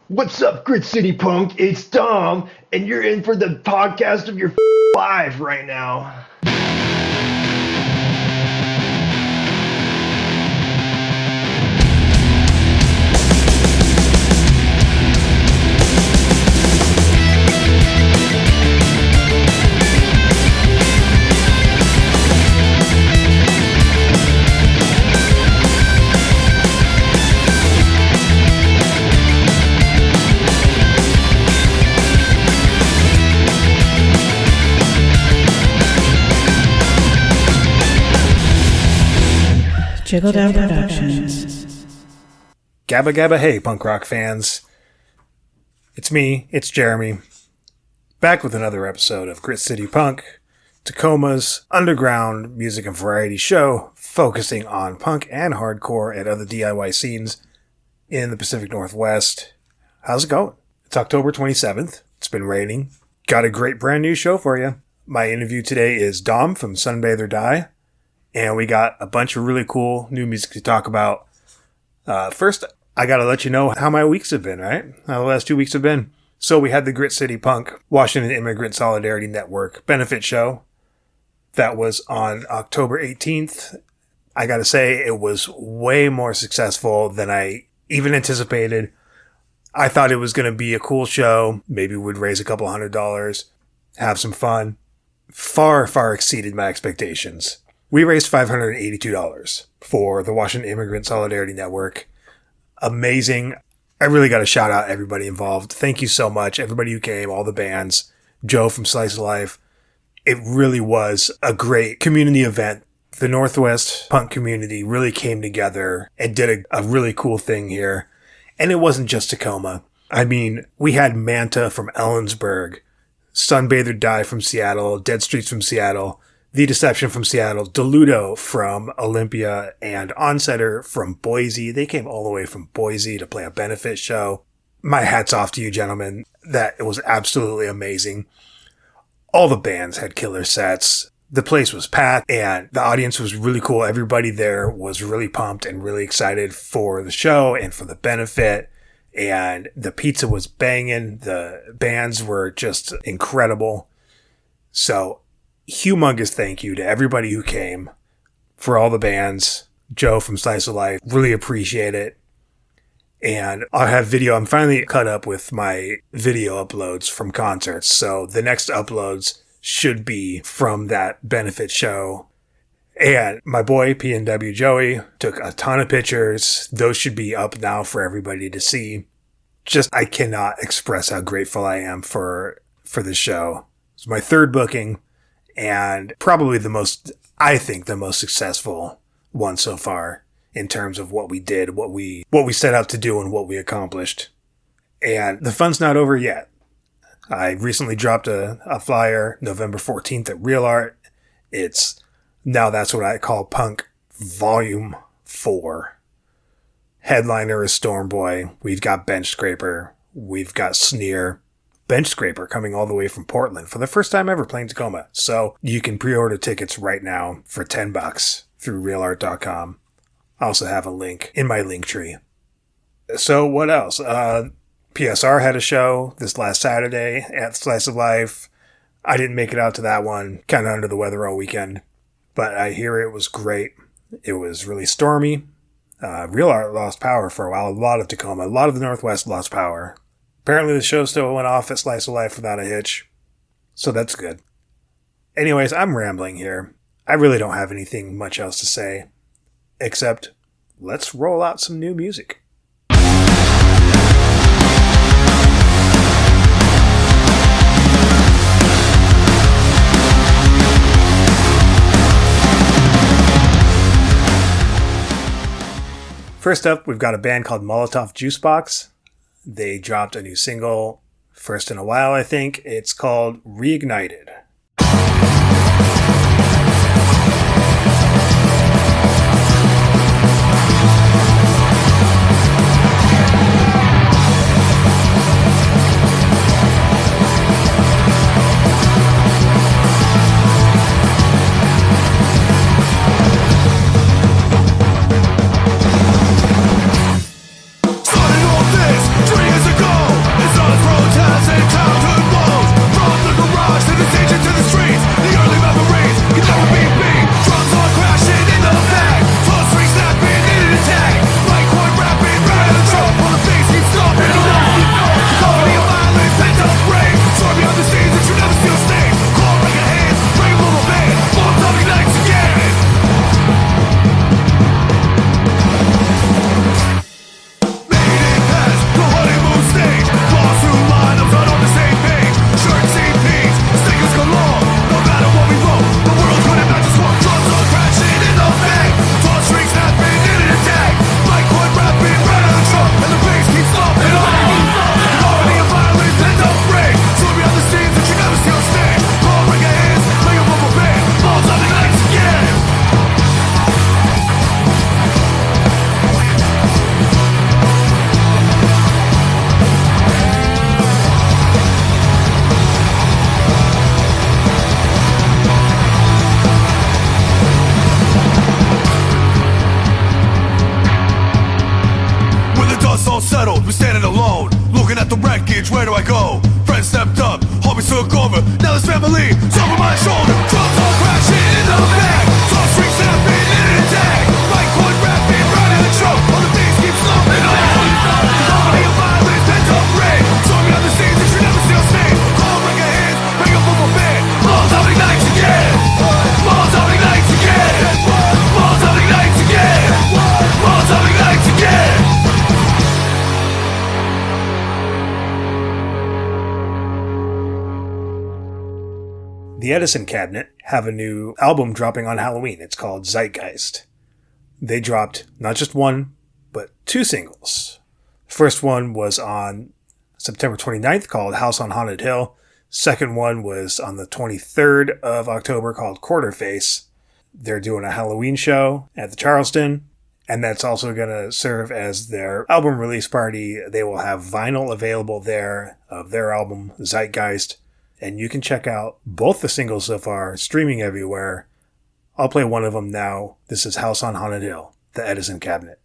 What's up, Grit City Punk? It's Dom, and you're in for the podcast of your life right now. Jiggle Down Productions. Gabba gabba hey, punk rock fans. It's me, it's Jeremy, back with another episode of Grit City Punk, Tacoma's underground music and variety show focusing on punk and hardcore and other DIY scenes in the Pacific Northwest. How's it going? It's October 27th. It's been raining. Got a great brand new show for you. My interview today is Dom from Sunbather Die. And we got a bunch of really cool new music to talk about. First, I got to let you know how my weeks have been, right? How the last 2 weeks have been. So we had the Grit City Punk Washington Immigrant Solidarity Network benefit show. That was on October 18th. I got to say, it was way more successful than I even anticipated. I thought it was going to be a cool show. Maybe we'd raise a couple $100, have some fun. Far, far exceeded my expectations. We raised $582 for the Washington Immigrant Solidarity Network. Amazing. I really got to shout out everybody involved. Thank you so much. Everybody who came, all the bands, Joe from Slice of Life. It really was a great community event. The Northwest punk community really came together and did a really cool thing here. And it wasn't just Tacoma. I mean, we had Manta from Ellensburg, Sunbather Die from Seattle, Dead Streets from Seattle, The Deception from Seattle, Deludo from Olympia, and Onsetter from Boise. They came all the way from Boise to play a benefit show. My hat's off to you, gentlemen. That was absolutely amazing. All the bands had killer sets. The place was packed, and the audience was really cool. Everybody there was really pumped and really excited for the show and for the benefit. And the pizza was banging. The bands were just incredible. So, humongous thank you to everybody who came, for all the bands. Joe from Slice of Life, really appreciate it. And I'll have video. I'm finally caught up with my video uploads from concerts. So the next uploads should be from that benefit show. And my boy, PNW Joey, took a ton of pictures. Those should be up now for everybody to see. Just, I cannot express how grateful I am for this show. It's my third booking. And probably the most successful one so far in terms of what we did, what we set out to do, and what we accomplished. And the fun's not over yet. I recently dropped a flyer November 14th at Real Art. That's what I call Punk Volume 4. Headliner is Stormboy. We've got Bench Scraper. We've got Sneer. Bench Scraper coming all the way from Portland for the first time ever playing Tacoma. So you can pre-order tickets right now for $10 through realart.com. I also have a link in my link tree. So what else? PSR had a show this last Saturday at Slice of Life. I didn't make it out to that one. Kind of under the weather all weekend. But I hear it was great. It was really stormy. Real Art lost power for a while. A lot of Tacoma. A lot of the Northwest lost power. Apparently the show still went off at Slice of Life without a hitch. So that's good. Anyways, I'm rambling here. I really don't have anything much else to say. Except, let's roll out some new music. First up, we've got a band called Molotov Juicebox. They dropped a new single, first in a while, I think. It's called Reignited. Started all this 3 years ago. alone, looking at the wreckage, where do I go? Friends stepped up, homies took over, now there's family, it's over my shoulder. Drums all crashing in the back, top strings snapping in an attack. Like one rapping, right in the trunk, all the things keep slumping on. Harmony of violence, pent up rain, show me on the scenes that you never see on stage. Call, bring your hands, bring up from a band. Molotov ignites again, Molotov ignites again, Molotov ignites again, Molotov ignites again. The Edison Cabinet have a new album dropping on Halloween. It's called Zeitgeist. They dropped not just one, but two singles. First one was on September 29th called House on Haunted Hill. Second one was on the 23rd of October called Quarterface. They're doing a Halloween show at the Charleston, and that's also going to serve as their album release party. They will have vinyl available there of their album, Zeitgeist, and you can check out both the singles so far, streaming everywhere. I'll play one of them now. This is House on Haunted Hill, the Edison Cabinet.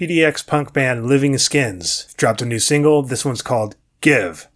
PDX punk band Living Skins dropped a new single. This one's called Give.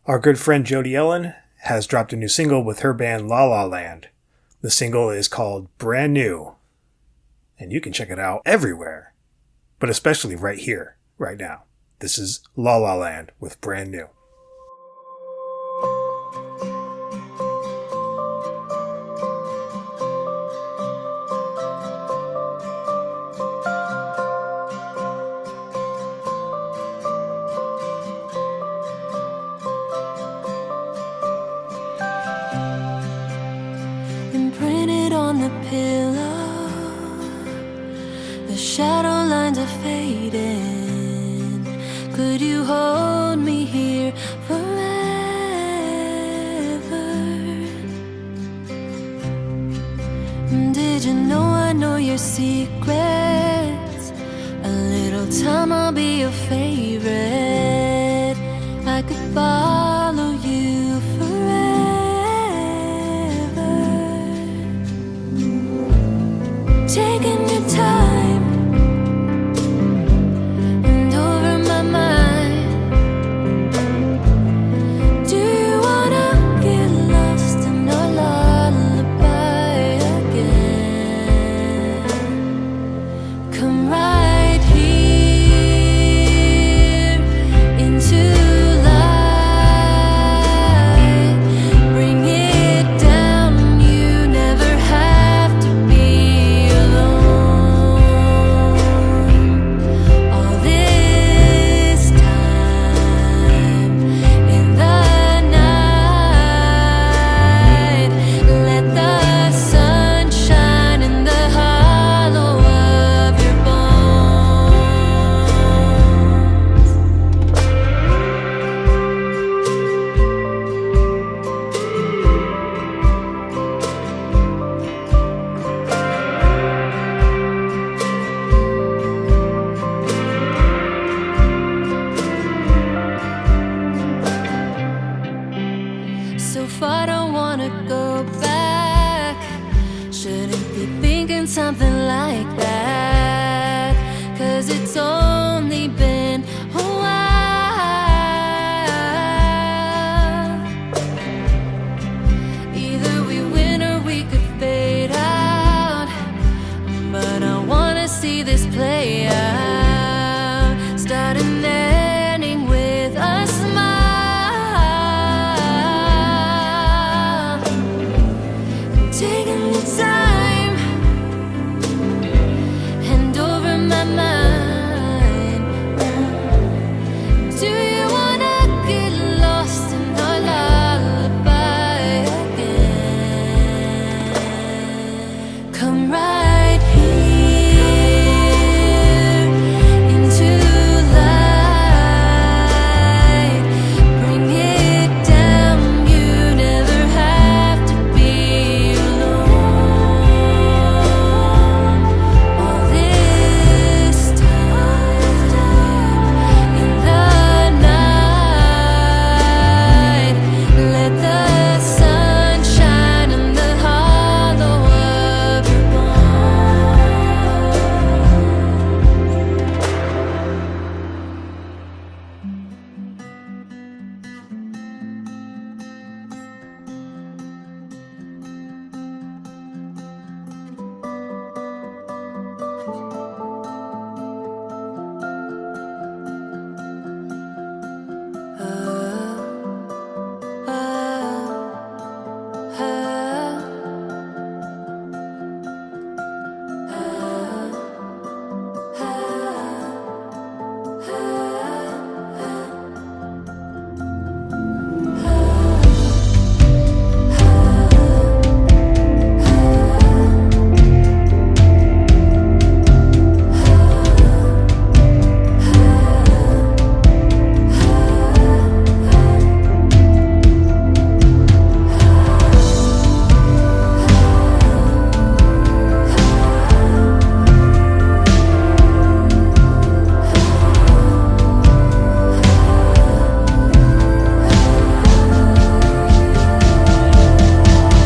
Our good friend Jody Ellen has dropped a new single with her band LaLa Land. The single is called Brand New, and you can check it out everywhere, but especially right here, right now. This is LaLa Land with Brand New. Imprinted on the pillow, the shadow lines are fading. Could you hold me here forever? Did you know I know your secrets? A little time I'll be your favorite. I could follow you forever. Taking your time and over my mind. Do you wanna get lost in our lullaby again? Come right here into light. Bring it down. You never have to be alone. All this time in the night, let the sun shine in the hollow of your bones. So far, don't wanna go back. Shouldn't be thinking something like that. 'Cause it's only been a while. Either we win or we could fade out. But I wanna see this play out. Start and ending with a smile. Taking the time and over my mind. Do you wanna get lost in our lullaby again? Come right here into light. Bring it down. You never have to be alone. All this time in the night, let the sun shine in the hollow of your bones.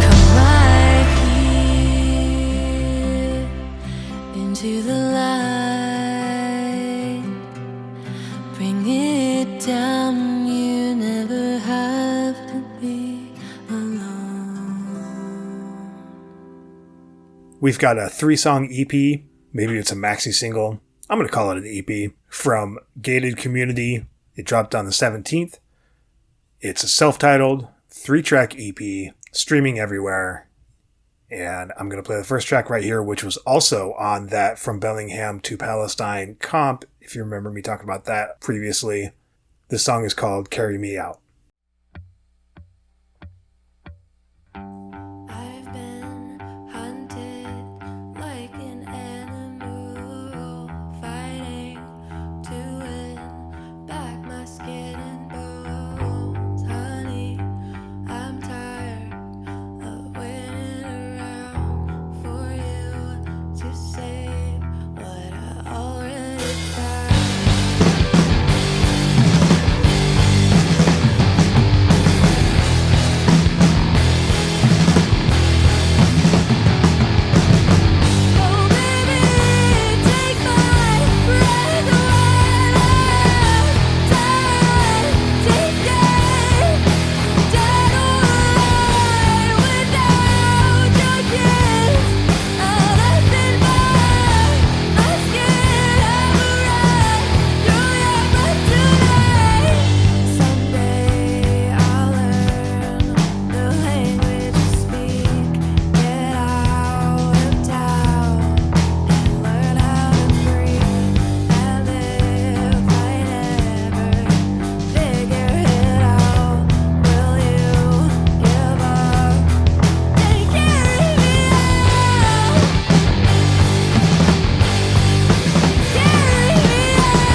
Come right here into the light. Bring it down. You never have We've got a 3-song EP. Maybe it's a maxi single. I'm going to call it an EP from Gated Community. It dropped on the 17th. It's a self-titled 3-track EP, streaming everywhere. And I'm going to play the first track right here, which was also on that From Bellingham to Palestine comp, if you remember me talking about that previously. This song is called Carry Me Out. I've been hunted like an animal, fighting to win back my skin and bones. Honey, I'm tired of waiting around for you to save what I already tried. Oh baby, take my breath away. Tired, take it, dead or alive. Without your kiss, nothing but my skin. I'm right through your breath today. Someday I'll learn the language you speak. Get out of town and learn how to breathe. And if I never figure it out, will you give up? Then carry me out. Carry me out.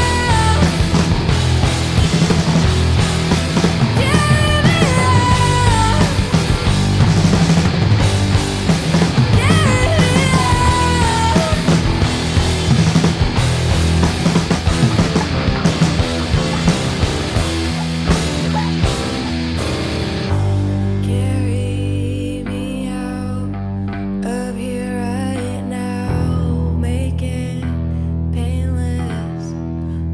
Carry me out of here right now. Make it painless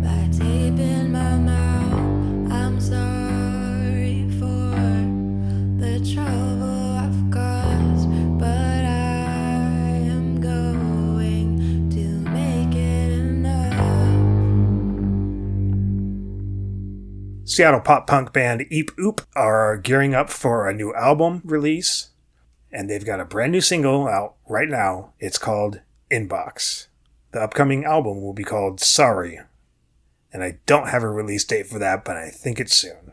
by taping my mouth. I'm sorry for the trouble I've caused, but I am going to make it enough. Seattle pop-punk band Eep-Oop are gearing up for a new album release, and they've got a brand new single out right now. It's called Inbox. The upcoming album will be called Sorry, and I don't have a release date for that, but I think it's soon.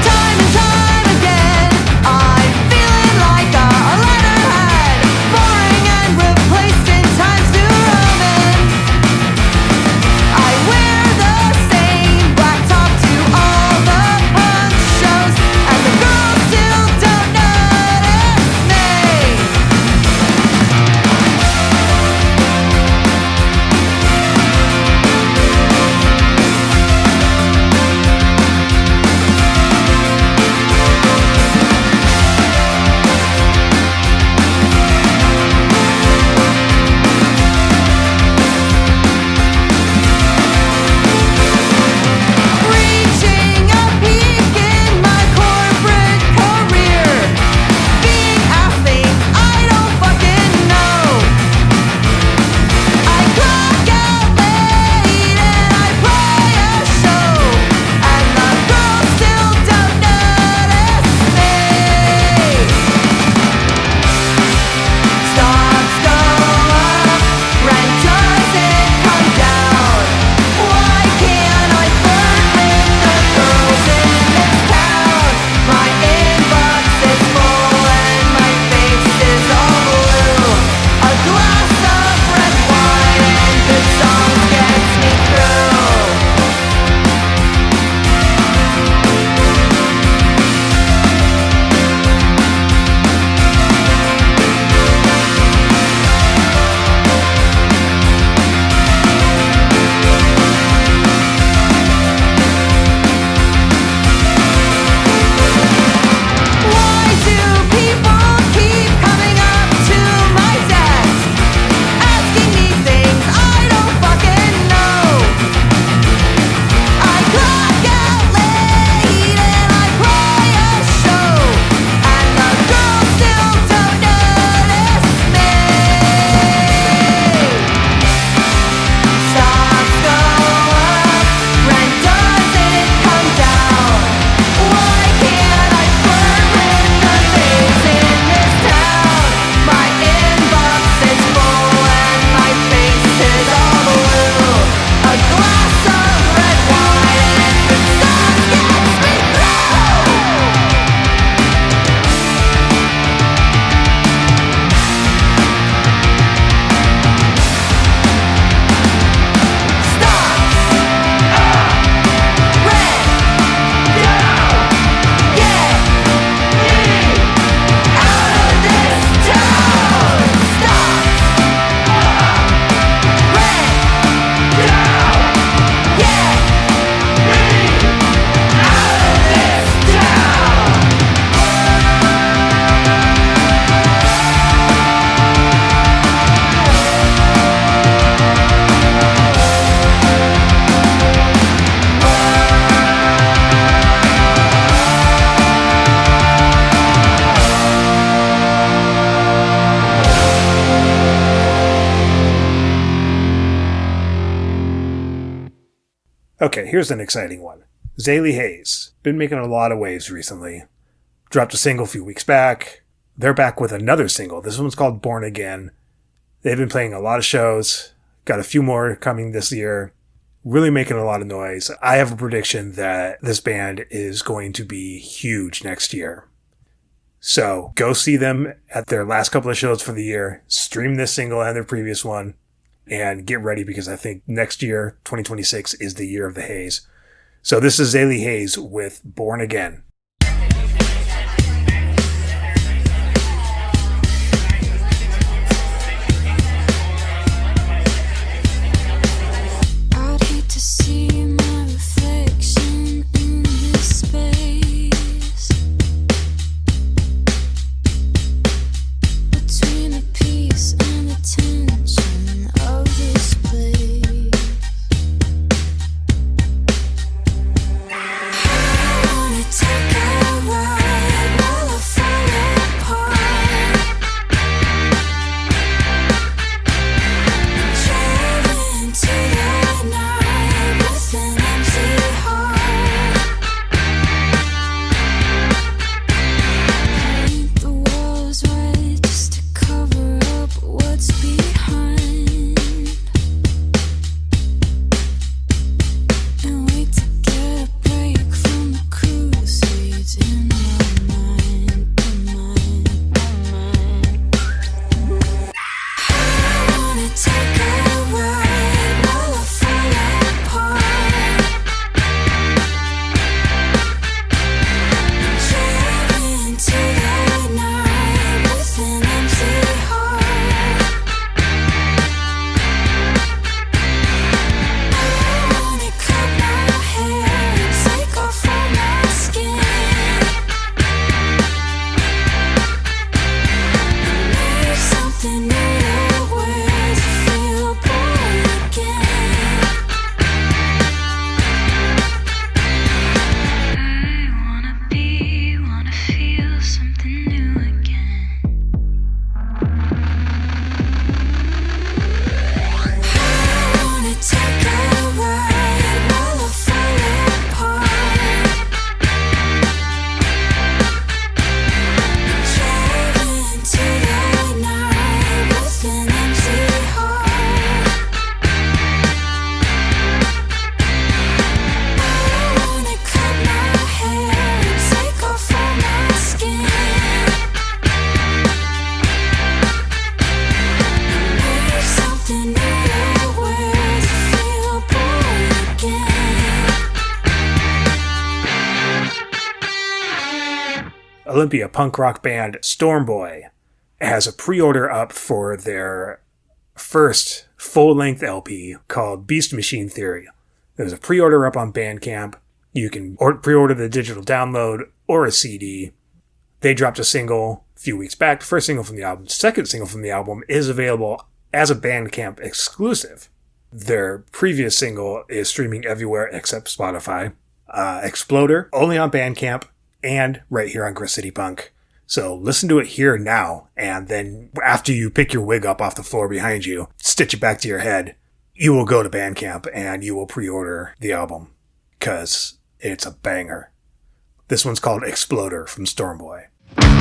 Time and time again, I'm feeling like a letterhead, boring and replaced in times new roads. Okay, here's an exciting one. Zailee Haze. Been making a lot of waves recently. Dropped a single a few weeks back. They're back with another single. This one's called Born Again. They've been playing a lot of shows. Got a few more coming this year. Really making a lot of noise. I have a prediction that this band is going to be huge next year. So go see them at their last couple of shows for the year. Stream this single and their previous one. And get ready because I think next year, 2026, is the year of the Haze. So this is Zailee Haze with Born Again. I'd hate to see my reflection in this space between the peace and the tension of this place. I wanna take a ride while I fall apart, driving to the night with an empty heart. Paint the walls white just to cover up what's behind, and wait to get a break from the crusades in my mind. I wanna take a ride while I fall apart, driving to the night with an empty heart. I wanna cut my hair and take off all my skin, make something new where to feel born again. I wanna feel something new again. I wanna take a ride while I fall apart, driving to the night with an empty heart. I wanna cut my hair and take off all my skin, make something new where to feel born again. Olympia punk rock band Stormboy has a pre-order up for their first full-length LP called Beast Machine Theory. There's a pre-order up on Bandcamp. You can pre-order the digital download or a CD. They dropped a single a few weeks back, the first single from the album. The second single from the album is available as a Bandcamp exclusive. Their previous single is streaming everywhere except Spotify. Exploder, only on Bandcamp and right here on Grit City Punk. So listen to it here now, and then after you pick your wig up off the floor behind you, stitch it back to your head, you will go to Bandcamp and you will pre-order the album, because it's a banger. This one's called Exploder from Stormboy. I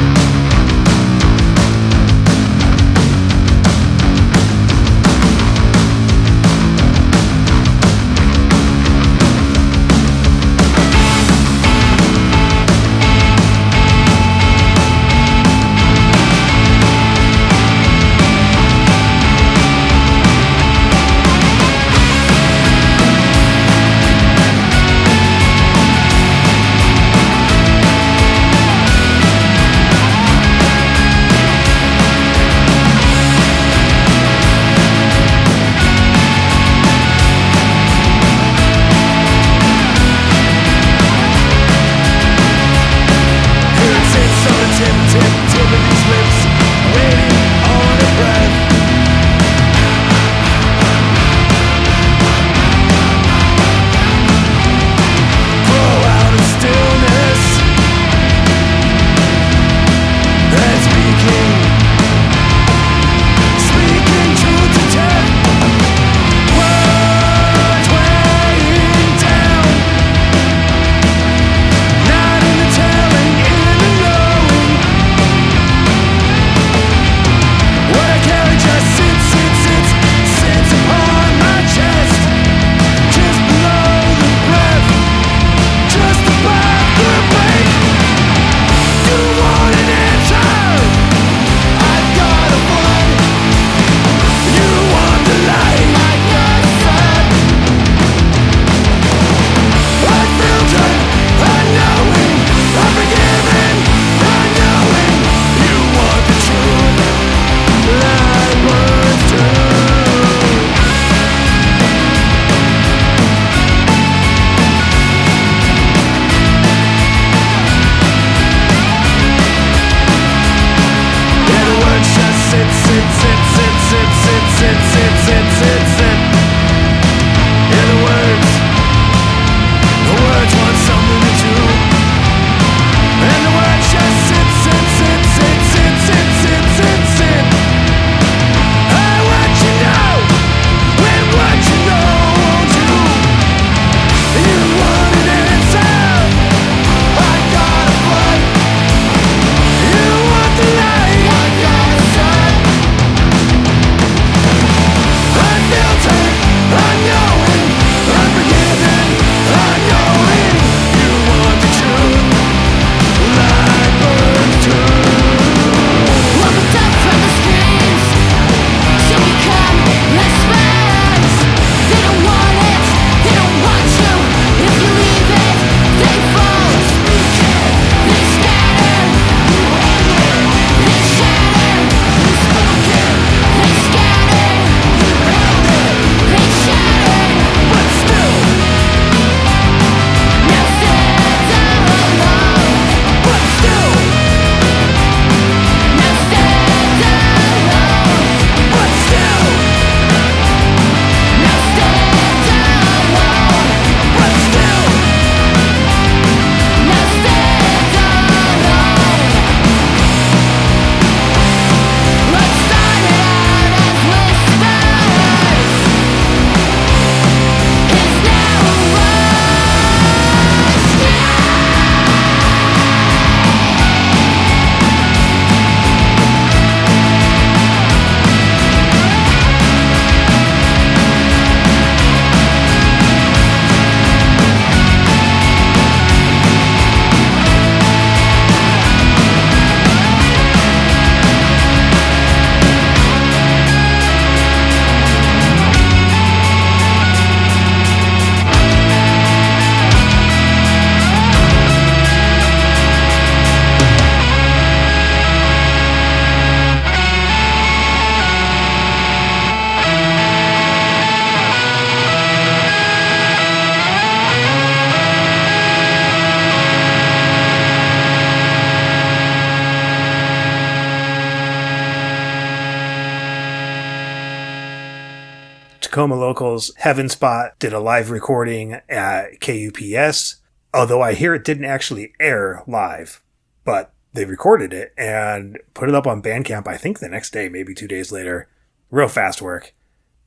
Tacoma locals, Heavenspot did a live recording at KUPS, although I hear it didn't actually air live, but they recorded it and put it up on Bandcamp, I think the next day, maybe 2 days later. Real fast work.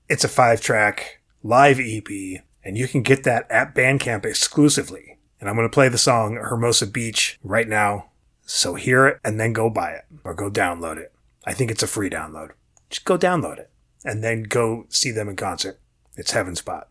It's a 5-track live EP, and you can get that at Bandcamp exclusively. And I'm going to play the song Hermosa Beach right now. So hear it and then go buy it or go download it. I think it's a free download. Just go download it and then go see them in concert. It's Heavenspot.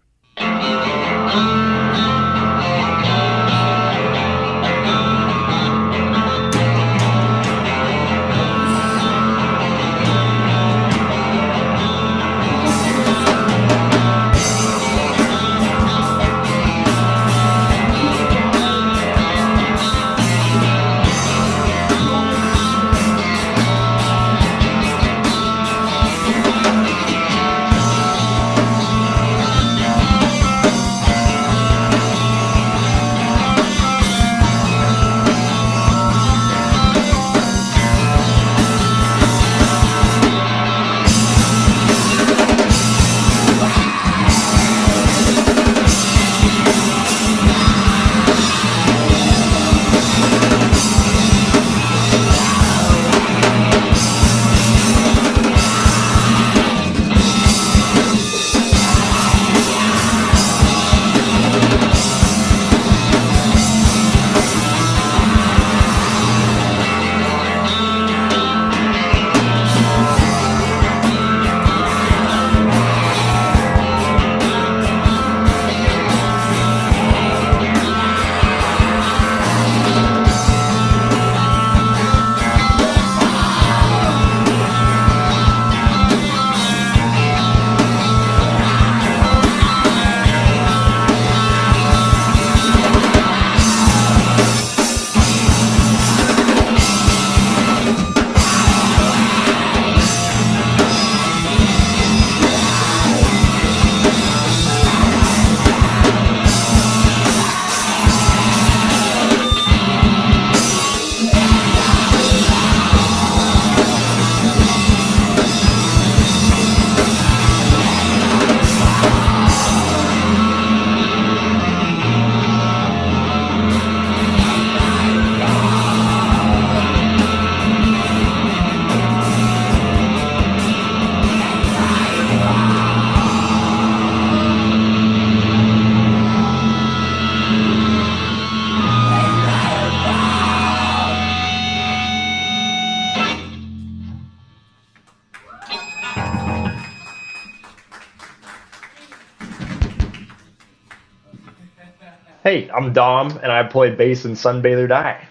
Hey, I'm Dom, and I play bass in Sunbather Die.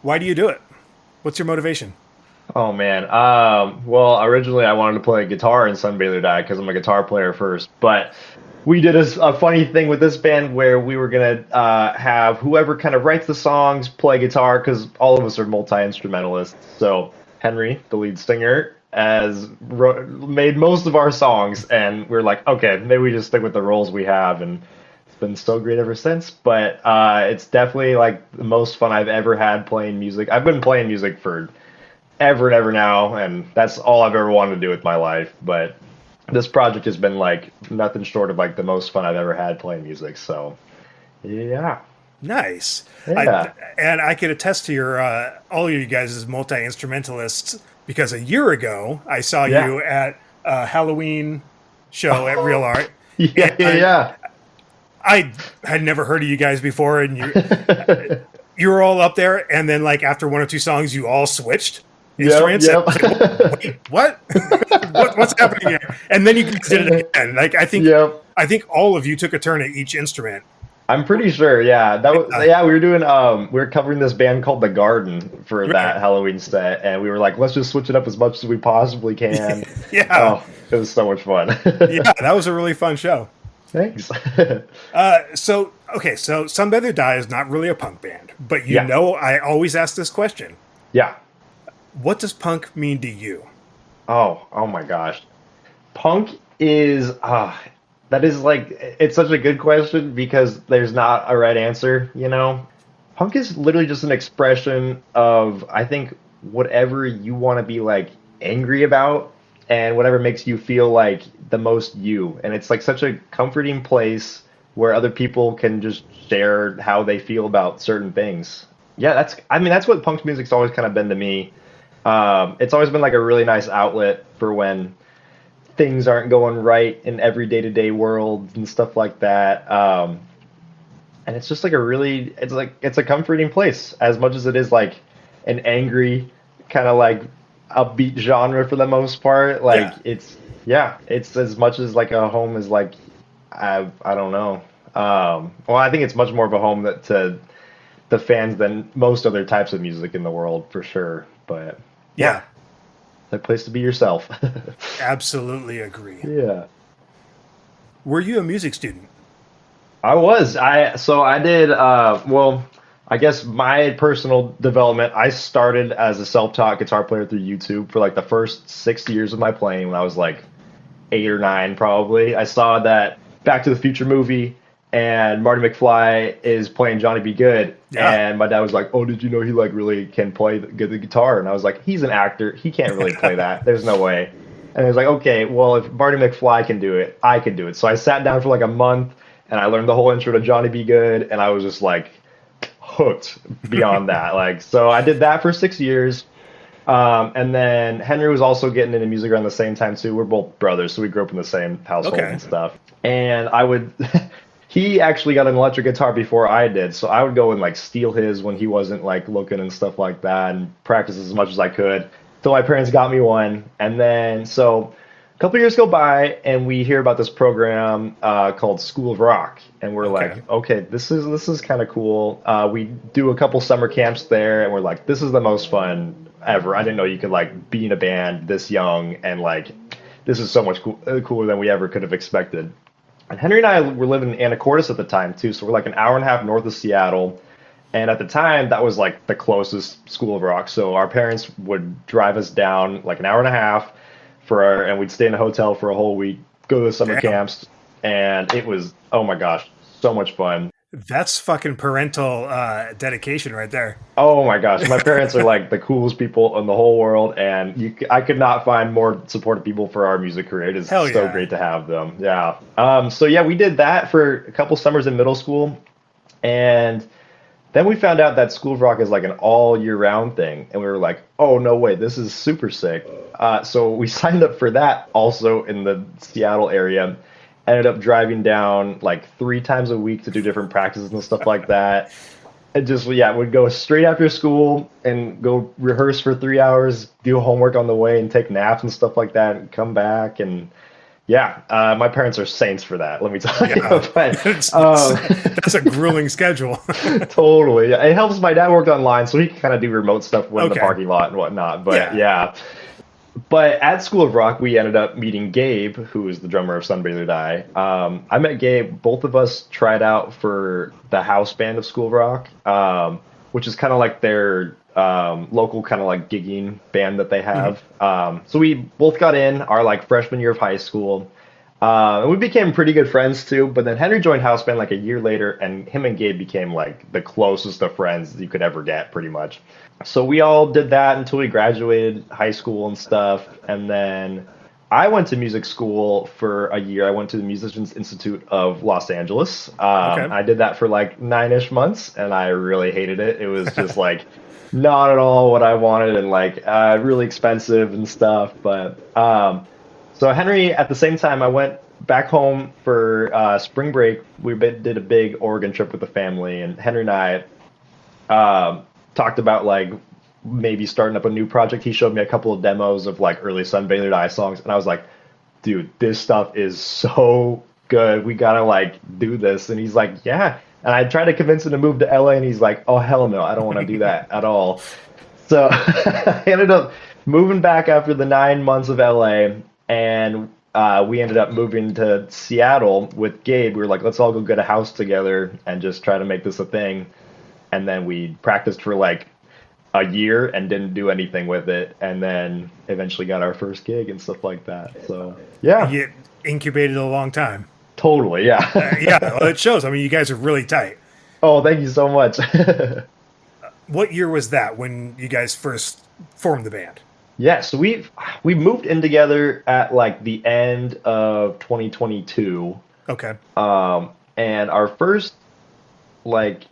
Why do you do it? What's your motivation? Oh man. Well, originally I wanted to play guitar in Sunbather Die because I'm a guitar player first. But we did a funny thing with this band where we were gonna have whoever kind of writes the songs play guitar because all of us are multi-instrumentalists. So Henry, the lead singer, made most of our songs, and we are like, okay, maybe we just stick with the roles we have, and it's been so great ever since. But it's definitely like the most fun I've ever had playing music. I've been playing music for ever and ever now, and that's all I've ever wanted to do with my life. But this project has been like nothing short of like the most fun I've ever had playing music. So yeah. Nice. Yeah. And I could attest to your all of you guys as multi-instrumentalists, because a year ago I saw you at a Halloween show at Real Art. Yeah. I had never heard of you guys before, and you were all up there, and then like after one or two songs, you all switched instruments. Yep. Wait, what? What's happening here? And then you guys did it again. Like I think all of you took a turn at each instrument. I'm pretty sure, yeah. We were doing we were covering this band called The Garden for that Halloween set, and we were like, let's just switch it up as much as we possibly can. Yeah. Oh, it was so much fun. Yeah, that was a really fun show. Thanks. So Sunbather Die is not really a punk band, but you know I always ask this question. Yeah. What does punk mean to you? Oh my gosh. Punk is that is like, it's such a good question because there's not a right answer, you know? Punk is literally just an expression of, I think, whatever you want to be like angry about and whatever makes you feel like the most you. And it's like such a comforting place where other people can just share how they feel about certain things. Yeah, that's what punk music's always kind of been to me. It's always been like a really nice outlet for when things aren't going right in every day-to-day world and stuff like that. And it's just like it's a comforting place as much as it is like an angry kind of like upbeat genre for the most part. Like it's as much as like a home as like, I don't know. Well, I think it's much more of a home to the fans than most other types of music in the world for sure. But yeah. A place to be yourself. Absolutely agree. Yeah. Were you a music student? I was. I did well, I guess my personal development, I started as a self-taught guitar player through YouTube for like the first 6 years of my playing when I was like 8 or 9 probably. I saw that Back to the Future movie and Marty McFly is playing Johnny B. Good. Yeah. And my dad was like, "Oh, did you know he like really can play the guitar?" And I was like, "He's an actor. He can't really play that. There's no way." And I was like, "Okay, well, if Marty McFly can do it, I can do it." So I sat down for like a month and I learned the whole intro to Johnny B. Good, and I was just like hooked beyond that. Like, so I did that for 6 years. And then Henry was also getting into music around the same time too. We're both brothers, so we grew up in the same household and stuff. And I would he actually got an electric guitar before I did, so I would go and like steal his when he wasn't like looking and stuff like that, and practice as much as I could till my parents got me one. And then so a couple years go by and we hear about this program called School of Rock, and we're like, okay, this is kind of cool. We do a couple summer camps there, and we're like, this is the most fun ever. I didn't know you could like be in a band this young, and like this is so much cooler than we ever could have expected. And Henry and I were living in Anacortes at the time too, so we're like an hour and a half north of Seattle. And at the time, that was like the closest School of Rock. So our parents would drive us down like an hour and a half and we'd stay in a hotel for a whole week, go to the summer camps, and it was, oh my gosh, so much fun. That's fucking parental dedication right there. Oh my gosh, my parents are like the coolest people in the whole world, and I could not find more supportive people for our music career. It is so great to have them. Yeah. So yeah, we did that for a couple summers in middle school, and then we found out that School of Rock is like an all year round thing, and we were like, oh no way, this is super sick. So we signed up for that also in the Seattle area. Ended up driving down like 3 times a week to do different practices and stuff like that. And just, would go straight after school and go rehearse for 3 hours, do homework on the way and take naps and stuff like that and come back. And my parents are saints for that, let me tell you. But, that's a grueling schedule. Totally. It helps my dad work online, so he can kind of do remote stuff in the parking lot and whatnot. But But at School of Rock, we ended up meeting Gabe, who is the drummer of Sunbather Die. I met Gabe. Both of us tried out for the house band of School of Rock, which is kind of like their local kind of like gigging band that they have. So we both got in our like freshman year of high school. And we became pretty good friends too. But then Henry joined house band like a year later, and him and Gabe became like the closest of friends you could ever get, pretty much. So we all did that until we graduated high school and stuff. And then I went to music school for a year. I went to the Musicians Institute of Los Angeles. I did that for like 9-ish months, and I really hated it. It was just like not at all what I wanted, and like really expensive and stuff. But so Henry, at the same time, I went back home for spring break. We did a big Oregon trip with the family, and Henry and I talked about like maybe starting up a new project. He showed me a couple of demos of like early Sunbather Die songs, and I was like, dude, this stuff is so good. We gotta like do this. And he's like, yeah. And I tried to convince him to move to LA, and he's like, oh hell no, I don't want to do that at all. So I ended up moving back after the 9 months of LA, and we ended up moving to Seattle with Gabe. We were like, let's all go get a house together and just try to make this a thing. And then we practiced for like a year and didn't do anything with it. And then eventually got our first gig and stuff like that. So, yeah. You incubated a long time. Totally, yeah. Well, it shows. I mean, you guys are really tight. Oh, thank you so much. What year was that when you guys first formed the band? Yeah, so we moved in together at like the end of 2022. Okay. And our first like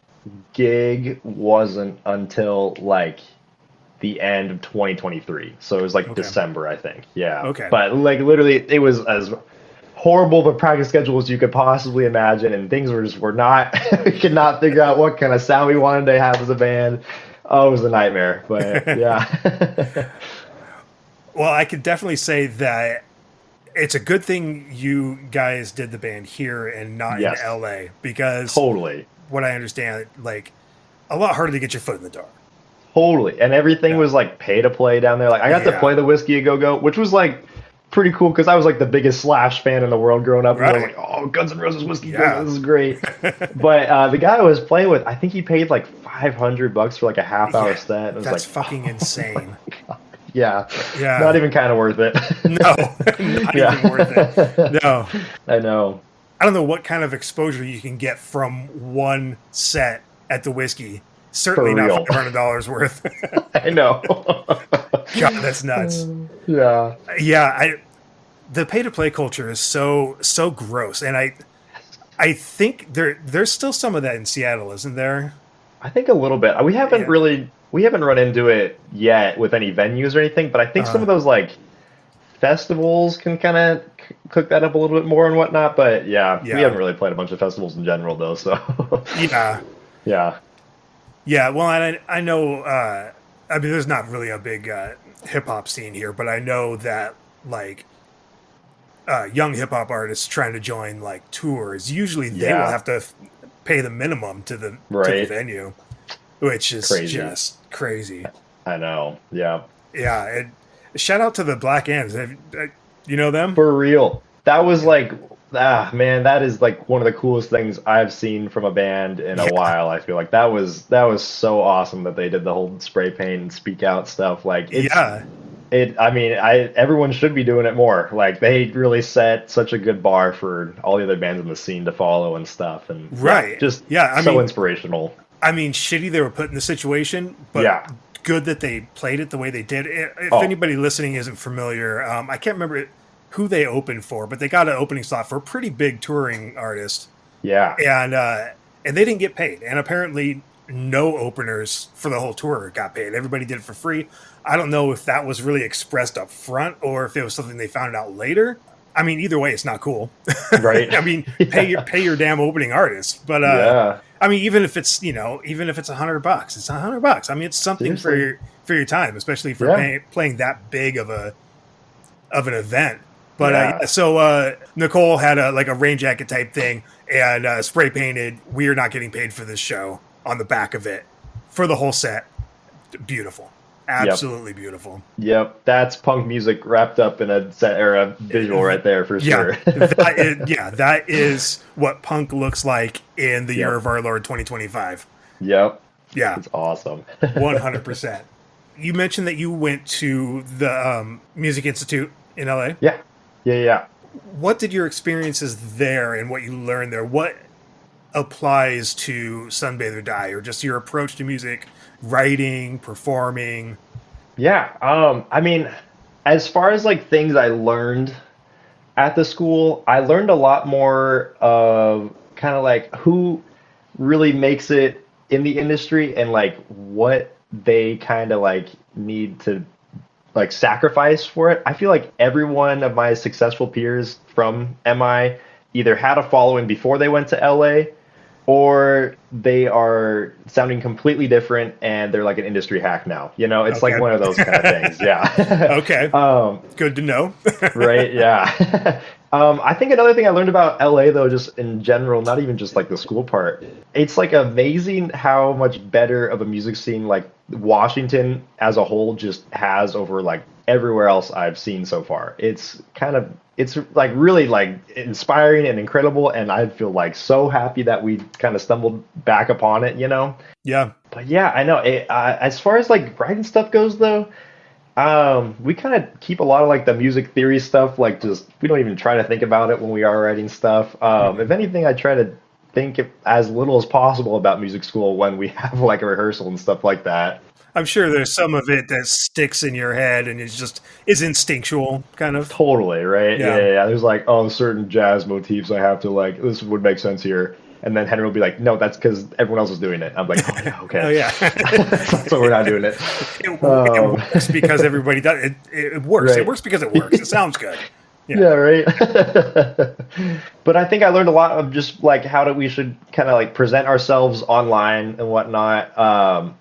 gig wasn't until like the end of 2023. So it was like Okay. December, I think. Yeah. Okay. But like literally it was as horrible of a practice schedule as you could possibly imagine, and things were not we could not figure out what kind of sound we wanted to have as a band. Oh, it was a nightmare. But yeah. Well, I could definitely say that it's a good thing you guys did the band here and not Yes. in LA, because Totally. what I understand, like, a lot harder to get your foot in the door. Totally. And everything Yeah. was like pay to play down there. Like I got to Yeah. play the Whiskey a Go Go, which was like pretty cool because I was like the biggest Slash fan in the world growing up. And I was Right. like, oh, Guns N' Roses Whiskey Go Yeah. Go, this is great. But the guy I was playing with, I think he paid like $500 for like a half-hour Yeah, set. It was that's like, fucking insane. yeah, Yeah. not even kind of worth it. No, not Yeah. even worth it. No. I know. I don't know what kind of exposure you can get from one set at the Whiskey. Certainly For real. not $500 worth. I know. God, that's nuts. Yeah. Yeah, the pay to play culture is so gross, and I think there's still some of that in Seattle, isn't there? I think a little bit. We haven't Yeah. we haven't run into it yet with any venues or anything, but I think some of those like festivals can kind of cook that up a little bit more and whatnot. But yeah, Yeah. we haven't really played a bunch of festivals in general though. So Yeah, yeah, yeah. Well, I know. I mean, there's not really a big hip hop scene here, but I know that like young hip hop artists trying to join like tours, usually they Yeah. will have to pay the minimum to the Right. venue, which is Crazy. just crazy. I know. Yeah, Yeah, and shout out to the Black Ants. You know them? for real. That was like man, that is like one of the coolest things I've seen from a band in a while. I feel like that was so awesome that they did the whole spray paint and speak out stuff. Like it's, Yeah, I mean, everyone should be doing it more. Like they really set such a good bar for all the other bands in the scene to follow and stuff. And Right. just Yeah, I so mean- inspirational. I mean, shitty they were put in the situation, but Yeah. good that they played it the way they did. If Oh. anybody listening isn't familiar, I can't remember who they opened for, but they got an opening slot for a pretty big touring artist, Yeah, and they didn't get paid. And apparently, no openers for the whole tour got paid. Everybody did it for free. I don't know if that was really expressed up front or if it was something they found out later. I mean, either way, it's not cool. right. I mean, pay your damn opening artist. But Yeah. I mean, even if it's even if it's $100, it's $100. I mean, it's something Seriously. for your time, especially for Yeah. playing that big of an event. But Yeah. so Nicole had a rain jacket type thing and spray painted "We are not getting paid for this show" on the back of it for the whole set. Beautiful, absolutely beautiful. Yep, that's punk music wrapped up in a set or a visual right there for Yeah, sure. that is what punk looks like in the year Yep. of our Lord 2025. Yep, Yeah, it's awesome. 100%. You mentioned that you went to the Music Institute in LA. Yeah. What did your experiences there and what you learned there? What applies to Sunbather Die, or just your approach to music, writing, performing? Yeah, I mean, as far as like things I learned at the school, I learned a lot more of kind of like who really makes it in the industry and like what they kind of like need to like sacrifice for it. I feel like every one of my successful peers from MI either had a following before they went to LA or they are sounding completely different and they're like an industry hack now. You know, it's Okay. like one of those kind of things. Yeah. Okay, good to know. Right. Yeah. I think another thing I learned about LA though, just in general, not even just like the school part, it's like amazing how much better of a music scene like Washington as a whole just has over like everywhere else I've seen so far. It's like really like inspiring and incredible, and I feel like so happy that we kind of stumbled back upon it, you know. Yeah, But yeah, I know. As far as like writing stuff goes, though, we kind of keep a lot of like the music theory stuff. Like, just we don't even try to think about it when we are writing stuff. If anything, I try to think as little as possible about music school when we have like a rehearsal and stuff like that. I'm sure there's some of it that sticks in your head and is instinctual, kind of. Totally, right? Yeah. Yeah. There's like, oh, certain jazz motifs I have to like, this would make sense here. And then Henry will be like, no, that's because everyone else is doing it. I'm like, oh, yeah, okay. Oh yeah, So we're not doing it. it works because everybody does it. It works. Right. It works because it works. It sounds good. Yeah, right. But I think I learned a lot of just like we should kind of like present ourselves online and whatnot.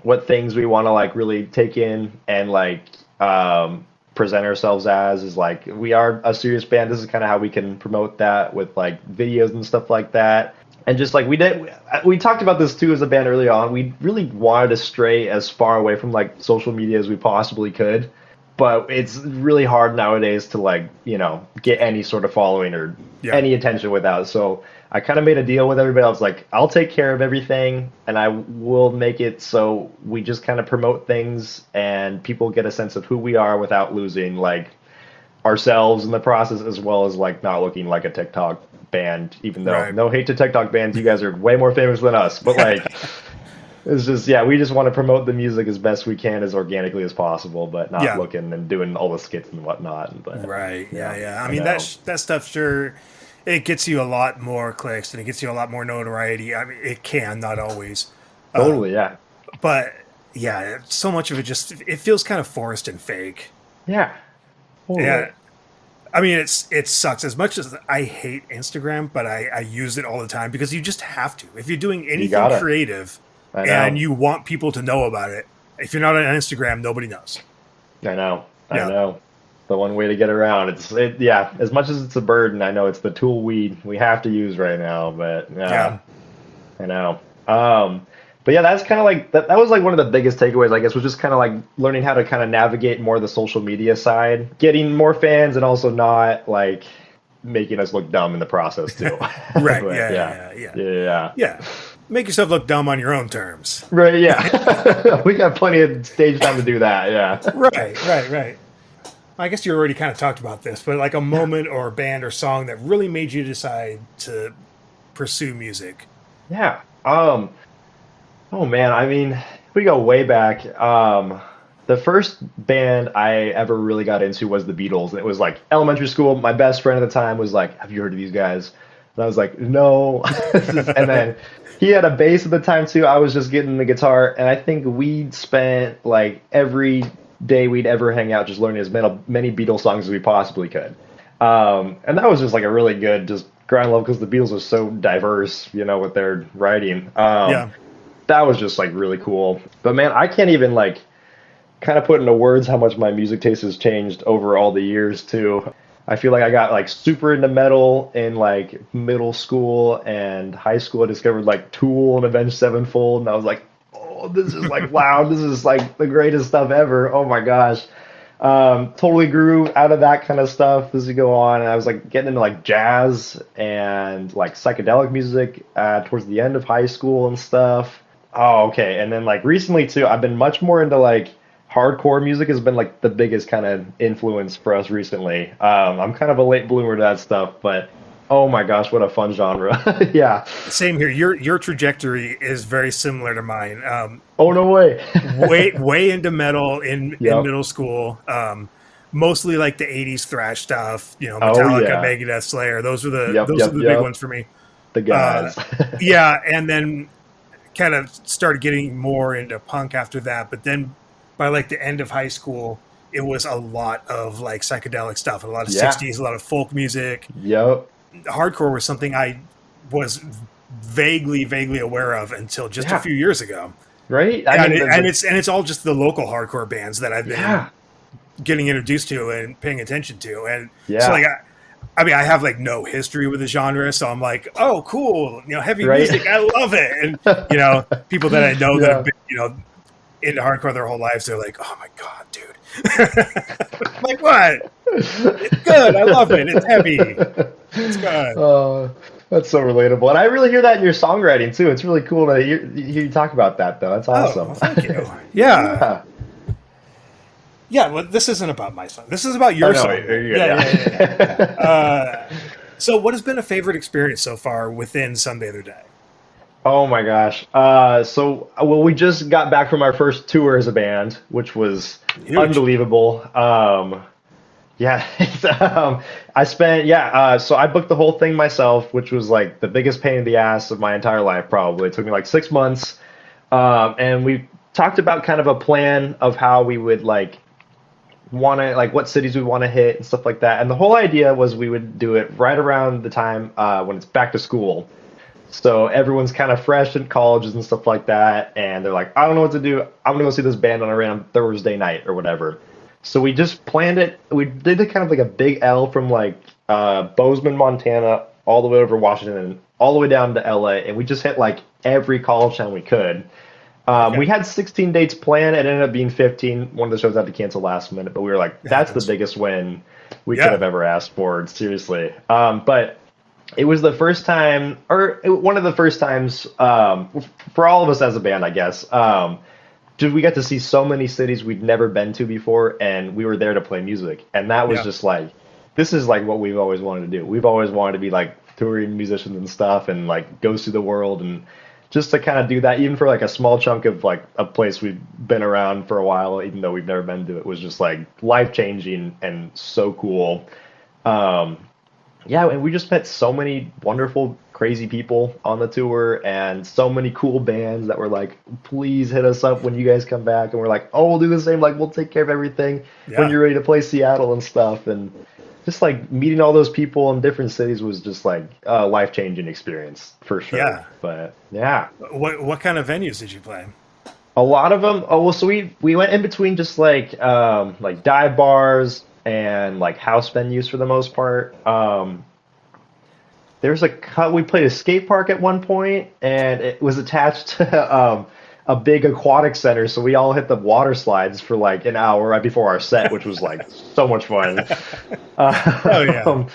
What things we want to like really take in and like present ourselves as is like we are a serious band. This is kind of how we can promote that with like videos and stuff like that. And just like we talked about this too as a band early on. We really wanted to stray as far away from like social media as we possibly could. But it's really hard nowadays to like, get any sort of following or any attention without. So I kind of made a deal with everybody else. Like, I'll take care of everything and I will make it so we just kind of promote things and people get a sense of who we are without losing like ourselves in the process, as well as like not looking like a TikTok band, even though no hate to TikTok bands. You guys are way more famous than us. But like, it's just, we just want to promote the music as best we can, as organically as possible, but not looking and doing all the skits and whatnot. But, Yeah. I mean, that stuff, sure, it gets you a lot more clicks and it gets you a lot more notoriety. I mean, it can, not always. Totally, But, yeah, so much of it it feels kind of forced and fake. Yeah. Totally. Yeah. I mean, it sucks. As much as I hate Instagram, but I use it all the time because you just have to. If you're doing anything creative and you want people to know about it, if you're not on Instagram, nobody knows. I know. The one way to get around. As much as it's a burden, I know it's the tool we have to use right now, but I know. But yeah, that's kind of like that was like one of the biggest takeaways, I guess, was just kind of like learning how to kind of navigate more the social media side, getting more fans and also not like making us look dumb in the process too. Right. But, yeah. Make yourself look dumb on your own terms. Right. Yeah. We got plenty of stage time to do that. Yeah. Right. I guess you already kind of talked about this, but like a moment or a band or song that really made you decide to pursue music. Yeah. Oh man, I mean, we go way back. The first band I ever really got into was the Beatles. And it was like elementary school. My best friend at the time was like, "Have you heard of these guys?" And I was like, "No." And then he had a bass at the time too. I was just getting the guitar, and I think we spent like every day we'd ever hang out just learning as many Beatles songs as we possibly could. And that was just like a really good just grind level because the Beatles are so diverse, with their writing. That was just like really cool. But man, I can't even like kind of put into words how much my music taste has changed over all the years too. I feel like I got like super into metal in like middle school and high school. I discovered like Tool and Avenged Sevenfold, and I was like, oh, this is like wow, this is like the greatest stuff ever. Oh my gosh. Totally grew out of that kind of stuff as you go on, and I was like getting into like jazz and like psychedelic music towards the end of high school and stuff. Oh, okay. And then like recently too, I've been much more into like hardcore music has been like the biggest kind of influence for us recently. I'm kind of a late bloomer to that stuff, but oh my gosh, what a fun genre. Yeah. Same here. Your trajectory is very similar to mine. Oh, no way. way into metal in middle school. Mostly like the 80s thrash stuff, Metallica, Megadeth, Slayer. Those are the big ones for me. The guys. And then kind of started getting more into punk after that. But then by like the end of high school, it was a lot of like psychedelic stuff, a lot of 60s, a lot of folk music. Yep. Hardcore was something I was vaguely aware of until just a few years ago. Right. It's all just the local hardcore bands that I've been getting introduced to and paying attention to. And so like, I have like no history with the genre, so I'm like, oh, cool, heavy music, I love it. And people that I know that have been, into hardcore their whole lives, they're like, oh my god, dude. I'm like, what? It's good. I love it. It's heavy. It's good. Oh, that's so relatable, and I really hear that in your songwriting too. It's really cool to hear you talk about that, though. That's awesome. Oh, well, thank you. Yeah. Well, this isn't about my song. This is about your song. Yeah. So, what has been a favorite experience so far within Sunbather Die? Oh my gosh. We just got back from our first tour as a band, which was Huge. unbelievable. Yeah, I spent, yeah, so I booked the whole thing myself, which was like the biggest pain in the ass of my entire life, probably. It took me like 6 months. And we talked about kind of a plan of how we would like want to, like what cities we want to hit and stuff like that. And the whole idea was we would do it right around the time when it's back to school. So everyone's kind of fresh in colleges and stuff like that. And they're like, I don't know what to do. I'm going to go see this band on a random Thursday night or whatever. So we just planned it. We did it kind of like a big L from like Bozeman, Montana, all the way over Washington, and all the way down to LA. And we just hit like every college town we could. We had 16 dates planned. It ended up being 15. One of the shows had to cancel last minute, but we were like, that's the biggest win we could have ever asked for, seriously. But it was the first time, one of the first times for all of us as a band, I guess. We got to see so many cities we'd never been to before, and we were there to play music. And that was just like, this is like what we've always wanted to do. We've always wanted to be like touring musicians and stuff and like go see the world, and just to kind of do that, even for like a small chunk of like a place we've been around for a while, even though we've never been to it, was just like life changing and so cool. Yeah, and we just met so many wonderful, crazy people on the tour, and so many cool bands that were like, please hit us up when you guys come back. And we're like, oh, we'll do the same. Like, we'll take care of everything when you're ready to play Seattle and stuff. And just like meeting all those people in different cities was just like a life-changing experience for sure. Yeah. But yeah. What kind of venues did you play? A lot of them. Oh, well, so we went in between just like dive bars and like house venues for the most part. There's we played a skate park at one point, and it was attached to a big aquatic center, so we all hit the water slides for like an hour right before our set, which was like so much fun. Oh yeah.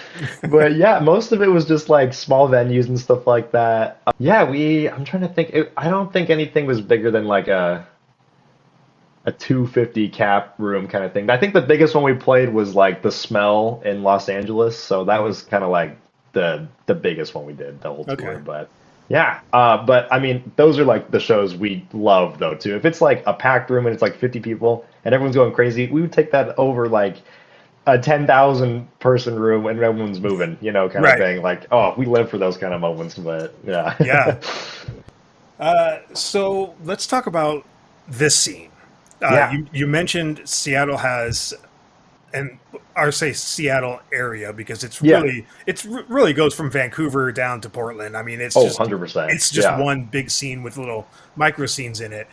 But yeah, most of it was just like small venues and stuff like that. Yeah, I'm trying to think. I don't think anything was bigger than like a 250 cap room kind of thing. I think the biggest one we played was like the Smell in Los Angeles, so that was kind of like the biggest one we did the whole tour. Okay. But yeah, but I mean, those are like the shows we love though too. If it's like a packed room and it's like 50 people and everyone's going crazy, we would take that over like a 10,000 person room and everyone's moving, kind of thing. Like, oh, we live for those kind of moments. But yeah. Yeah. So let's talk about this scene. You mentioned Seattle has, say Seattle area, because it's really goes from Vancouver down to Portland. I mean, it's just 100%. It's just one big scene with little micro scenes in it.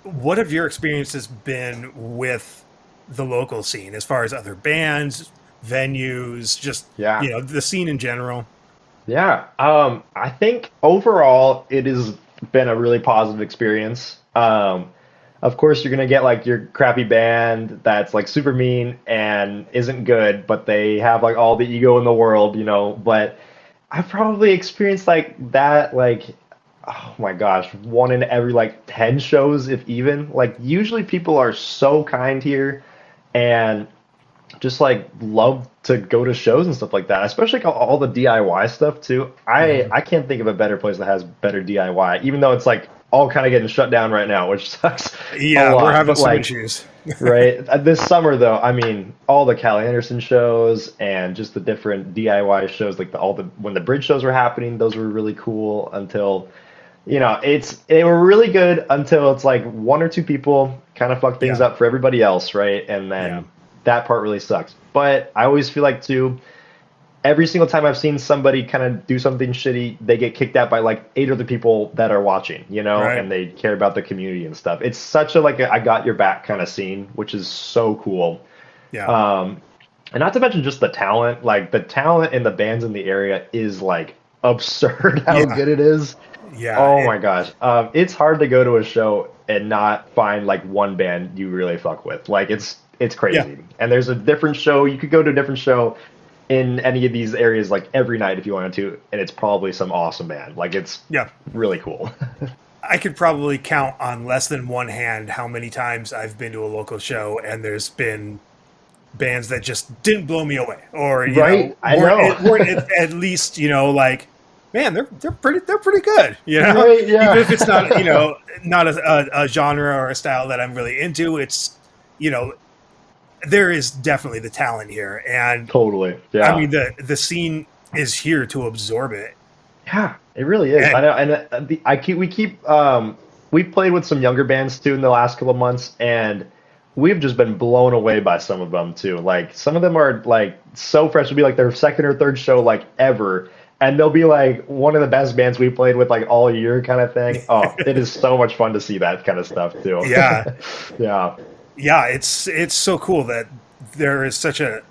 What have your experiences been with the local scene as far as other bands, venues, just the scene in general? Yeah. I think overall it has been a really positive experience. Of course, you're going to get like your crappy band that's like super mean and isn't good, but they have like all the ego in the world, But I've probably experienced like that, like, oh my gosh, one in every like 10 shows, if even. Like, usually people are so kind here and just like love to go to shows and stuff like that, especially like all the DIY stuff too. I can't think of a better place that has better DIY, even though it's like all kind of getting shut down right now, which sucks. Yeah, we're having some like, issues. Right. This summer, though, I mean, all the Cal Anderson shows and just the different DIY shows, like when the bridge shows were happening, those were really cool until, they were really good until it's like one or two people kind of fuck things up for everybody else, right? And then that part really sucks. But I always feel like, too, every single time I've seen somebody kind of do something shitty, they get kicked out by like 8 other people that are watching, and they care about the community and stuff. It's such a I got your back kind of scene, which is so cool. Yeah. And not to mention just the talent, like the talent in the bands in the area is like absurd how good it is. Yeah. Oh my gosh. It's hard to go to a show and not find like one band you really fuck with. Like it's crazy. Yeah. And there's a different show. You could go to a different show in any of these areas like every night if you wanted to, and it's probably some awesome band. Like it's really cool. I could probably count on less than one hand how many times I've been to a local show and there's been bands that just didn't blow me away, or I know. or at least like man, they're pretty good, you know. Right, yeah. Even if it's not, you know, not a genre or a style that I'm really into, it's, you know, there is definitely the talent here, and Totally. Yeah. I mean the scene is here to absorb it. Yeah, it really is. And- I know, and we've played with some younger bands too in the last couple of months, and we've just been blown away by some of them too. Like some of them are like so fresh. It'll be like their second or third show like ever, and they'll be like one of the best bands we played with like all year kind of thing. Oh, it is so much fun to see that kind of stuff too. Yeah. Yeah. Yeah, it's so cool that there is such an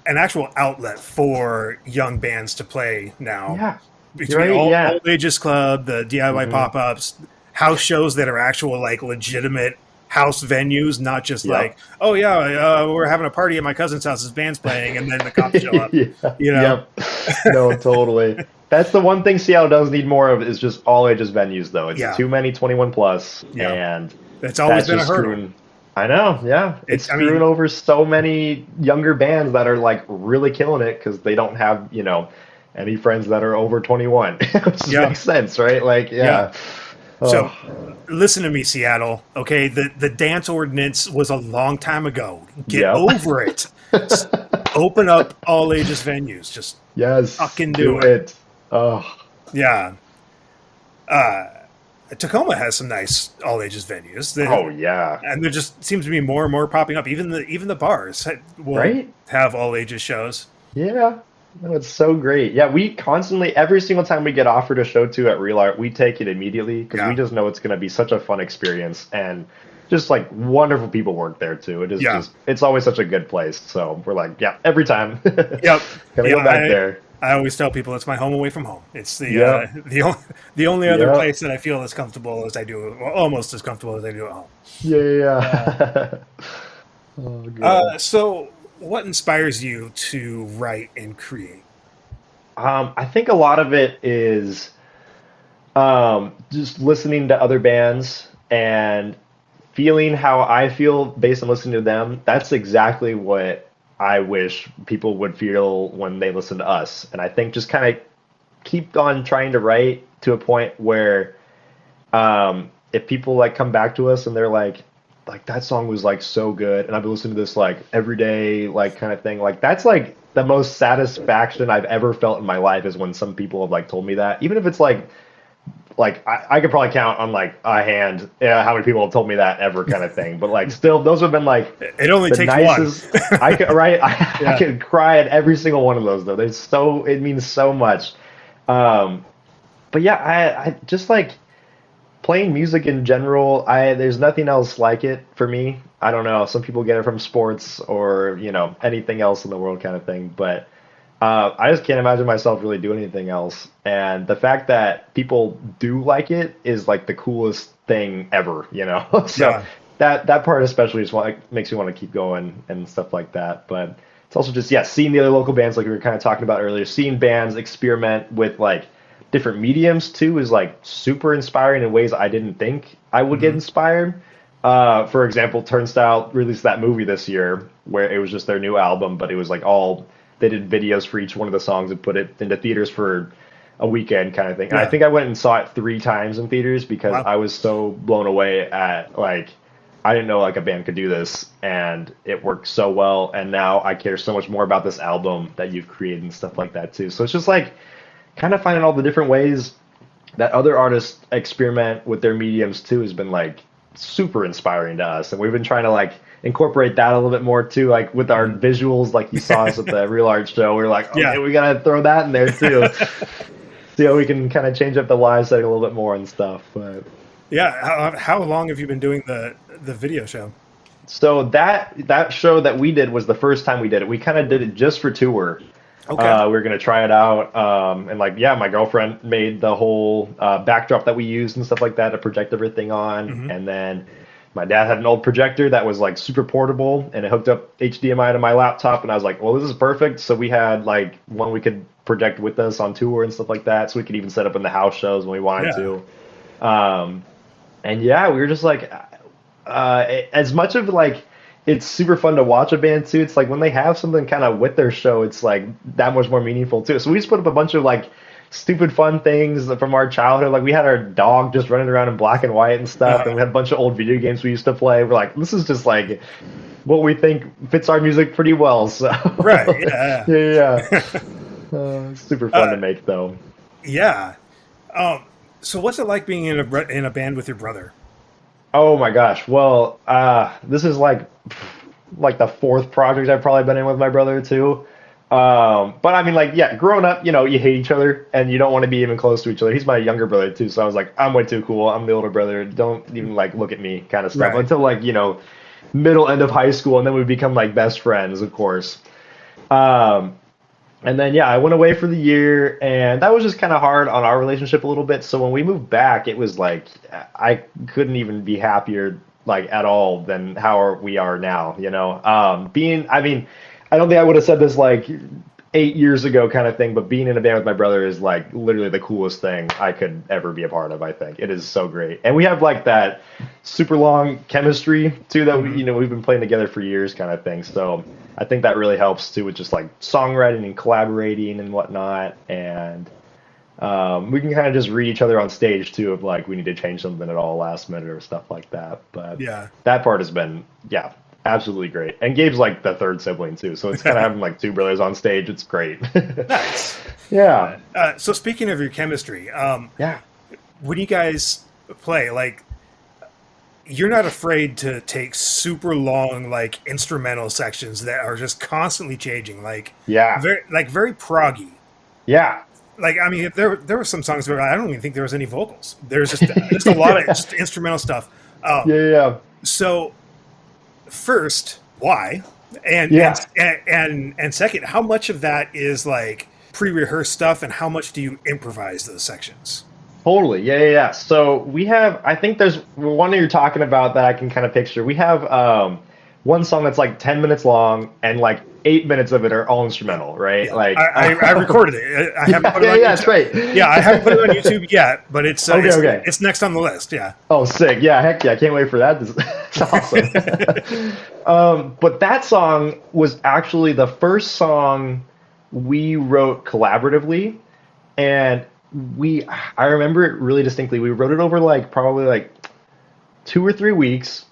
actual outlet for young bands to play now. Yeah. Between Right, all yeah. ages club, the DIY pop-ups, house shows that are actual like legitimate house venues, not just Yep. like, oh yeah, we're having a party at my cousin's house, his band's playing, and then the cops show up. Yeah. You know? Yep. No, totally. That's the one thing Seattle does need more of is just all ages venues though. It's Yeah. too many 21 plus, Yeah. and It's always that's been a just hurdle. screwing. I know, yeah. It's I mean- screwing over so many younger bands that are like really killing it because they don't have, you know, any friends that are over 21. Which Yeah. makes sense, right? Like, yeah. So, listen to me, Seattle. Okay, the dance ordinance was a long time ago. Get Yep. over it. Just open up all ages venues. Just Yes. fucking do it. Oh, yeah. Tacoma has some nice all ages venues. oh yeah. And there just seems to be more and more popping up. Even the bars will Right? have all ages shows. Yeah. No, it's so great. Yeah, we constantly, every single time we get offered a show to at Real Art, we take it immediately because Yeah. we just know it's going to be such a fun experience and just like wonderful people work there too. It is Yeah. just, it's always such a good place. So we're like, yeah, every time. Yep. Gonna go back there. I always tell people it's my home away from home. It's the Yeah. the only other Yeah. place that I feel as comfortable as I do, well, almost as comfortable as I do at home. Yeah. Oh, God. So, what inspires you to write and create? I think a lot of it is just listening to other bands and feeling how I feel based on listening to them. That's exactly what I wish people would feel when they listen to us. And I think just kind of keep on trying to write to a point where if people like come back to us and they're like that song was like so good and I've been listening to this like every day like kind of thing, like that's like the most satisfaction I've ever felt in my life is when some people have like told me that, even if it's like I could probably count on like a hand how many people have told me that ever kind of thing, but like still those have been like It only the takes nicest. one. I could I Yeah. could cry at every single one of those though. It means so much. But yeah, I just like playing music in general. There's nothing else like it for me. I don't know. Some people get it from sports or anything else in the world kind of thing, but I just can't imagine myself really doing anything else. And the fact that people do like it is like the coolest thing ever, So Yeah. that part especially just makes me want to keep going and stuff like that. But it's also just seeing the other local bands like we were kind of talking about earlier, seeing bands experiment with like different mediums too is like super inspiring in ways I didn't think I would get inspired. For example, Turnstile released that movie this year where it was just their new album, but it was like they did videos for each one of the songs and put it into theaters for a weekend kind of thing. And I Yeah. think I went and saw it 3 times in theaters because Wow. I was so blown away at like, I didn't know like a band could do this and it worked so well. And now I care so much more about this album that you've created and stuff like that too. So it's just like kind of finding all the different ways that other artists experiment with their mediums too has been like super inspiring to us. And we've been trying to like incorporate that a little bit more too, like with our visuals, like you saw us at the Real Art show. We were like, okay, Yeah. we gotta throw that in there too. See how we can kind of change up the live setting a little bit more and stuff. But Yeah. How long have you been doing the video show? so that show that we did was the first time we did it. We kind of did it just for tour. Okay. We were going to try it out. And like, my girlfriend made the whole backdrop that we used and stuff like that to project everything on. And then my dad had an old projector that was like super portable and it hooked up HDMI to my laptop. And I was like, well, this is perfect. So we had like one we could project with us on tour and stuff like that. So we could even set up in the house shows when we wanted to. And we were just like, as much of like, it's super fun to watch a band too. It's like when they have something kind of with their show, it's like that much more meaningful too. So we just put up a bunch of like stupid fun things from our childhood. Like we had our dog just running around in black and white and stuff, and we had a bunch of old video games we used to play. We're like, this is just like what we think fits our music pretty well. So Right. Yeah. yeah. It's super fun to make though. Yeah. So what's it like being in a band with your brother? Oh my gosh. Well, this is like the fourth project I've probably been in with my brother too. But I mean, like, yeah, growing up, you know, you hate each other and you don't want to be even close to each other. He's my younger brother too, so I was like, I'm way too cool. I'm the older brother. Don't even like look at me, kind of stuff. Right. Until like, you know, middle end of high school, and then we become like best friends, of course. And then yeah, I went away for the year, and that was just kind of hard on our relationship a little bit. So when we moved back, it was like I couldn't even be happier like at all than how we are now. You know, I don't think I would have said this like 8 years ago kind of thing, but being in a band with my brother is like literally the coolest thing I could ever be a part of. I think it is so great, and we have like that super long chemistry too that we, you know, we've been playing together for years kind of thing. So I think that really helps too with just like songwriting and collaborating and whatnot, and we can kind of just read each other on stage too if like we need to change something at all last minute or stuff like that. But Yeah. that part has been absolutely great. And Gabe's like the third sibling too, so it's kind of having like two brothers on stage. It's great. Nice. Yeah. So speaking of your chemistry, Yeah. when you guys play, like, you're not afraid to take super long, like, instrumental sections that are just constantly changing, like, Yeah. very proggy. Yeah. Like, I mean, there were some songs where I don't even think there was any vocals. There's just a lot of just instrumental stuff. Yeah. So, first, why? And, Yeah. and second, how much of that is like pre-rehearsed stuff, and how much do you improvise those sections? Totally. Yeah. So we have, I think there's one that you're talking about that I can kind of picture. We have one song that's like 10 minutes long, and like 8 minutes of it are all instrumental, right? Yeah. Like I recorded it. I haven't put it on YouTube. that's right. Yeah, I haven't put it on YouTube yet, but it's Okay. it's next on the list. Yeah. Oh, sick. Yeah, heck yeah. I can't wait for that. It's awesome. But that song was actually the first song we wrote collaboratively. And I remember it really distinctly. We wrote it over probably 2 or 3 weeks.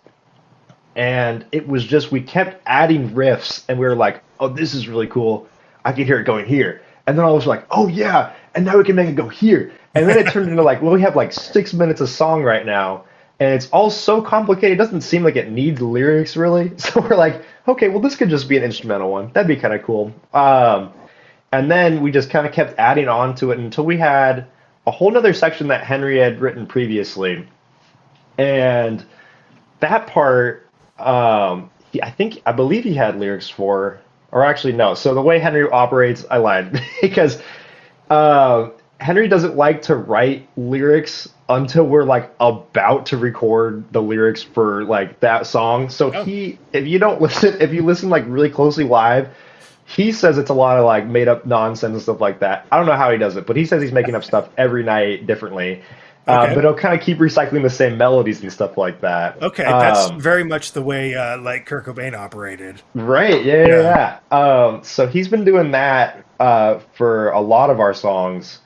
And it was just, we kept adding riffs, and we were like, oh, this is really cool. I can hear it going here. And then I was like, oh yeah, and now we can make it go here. And then it turned into we have 6 minutes of song right now, and it's all so complicated. It doesn't seem like it needs lyrics really. So we're like, okay, well, this could just be an instrumental one. That'd be kind of cool. And then we just kind of kept adding on to it until we had a whole nother section that Henry had written previously. And that part, I believe he had lyrics for, or actually no. So the way Henry operates, I lied because Henry doesn't like to write lyrics until we're about to record the lyrics for that song. So if you listen really closely live, he says it's a lot of made up nonsense and stuff like that. I don't know how he does it, but he says he's making up stuff every night differently. Okay. But he'll kind of keep recycling the same melodies and stuff like that. Okay, that's very much the way Kurt Cobain operated. Right, yeah. So he's been doing that for a lot of our songs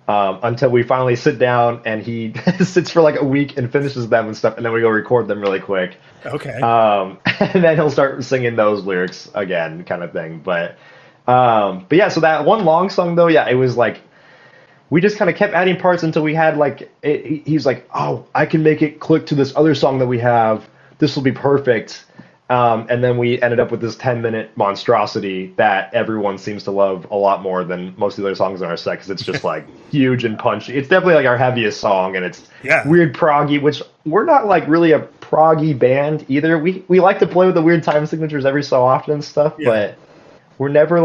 until we finally sit down and he sits for a week and finishes them and stuff, and then we go record them really quick. Okay. And then he'll start singing those lyrics again, kind of thing. But yeah, so that one long song though, yeah, it was we just kind of kept adding parts until we had he's like, oh, I can make it click to this other song that we have. This will be perfect. And then we ended up with this 10-minute monstrosity that everyone seems to love a lot more than most of the other songs in our set, because it's just huge and punchy. It's definitely our heaviest song, and it's weird proggy, which we're not really a proggy band either. We like to play with the weird time signatures every so often and stuff, but we're never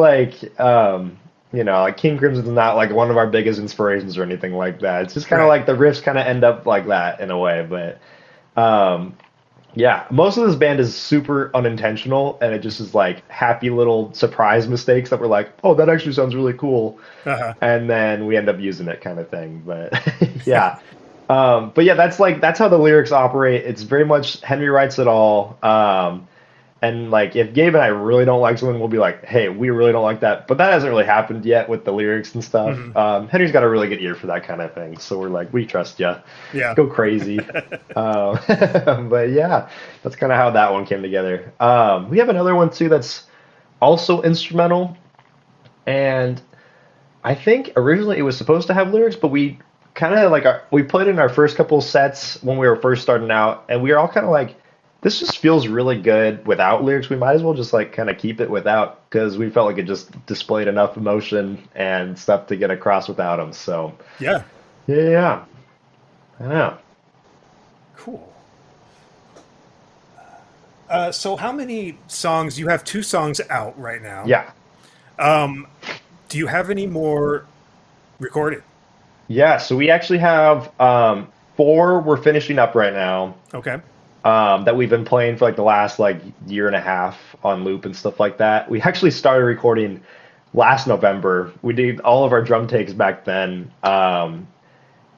King Crimson's not one of our biggest inspirations or anything like that. It's just kind of the riffs kind of end up like that in a way. But yeah, most of this band is super unintentional, and it just is happy little surprise mistakes that we're oh, that actually sounds really cool. Uh-huh. And then we end up using it kind of thing. But yeah. But yeah, that's how the lyrics operate. It's very much Henry writes it all. And like if Gabe and I really don't like something, we'll be like, hey, we really don't like that. But that hasn't really happened yet with the lyrics and stuff. Henry's got a really good ear for that kind of thing, so we're like, we trust you. Yeah. Go crazy. But yeah, that's kind of how that one came together. We have another one too that's also instrumental, and I think originally it was supposed to have lyrics, but we kind of like we played in our first couple sets when we were first starting out, and we were all kind of like, this just feels really good without lyrics. We might as well just like kind of keep it without, because we felt like it just displayed enough emotion and stuff to get across without them. So Yeah. yeah, I know. Cool. So how many songs? You have 2 songs out right now. Yeah. Do you have any more recorded? Yeah, so we actually have 4 we're finishing up right now. Okay. That we've been playing for like the last like year and a half on loop and stuff like that. We actually started recording last November. We did all of our drum takes back then.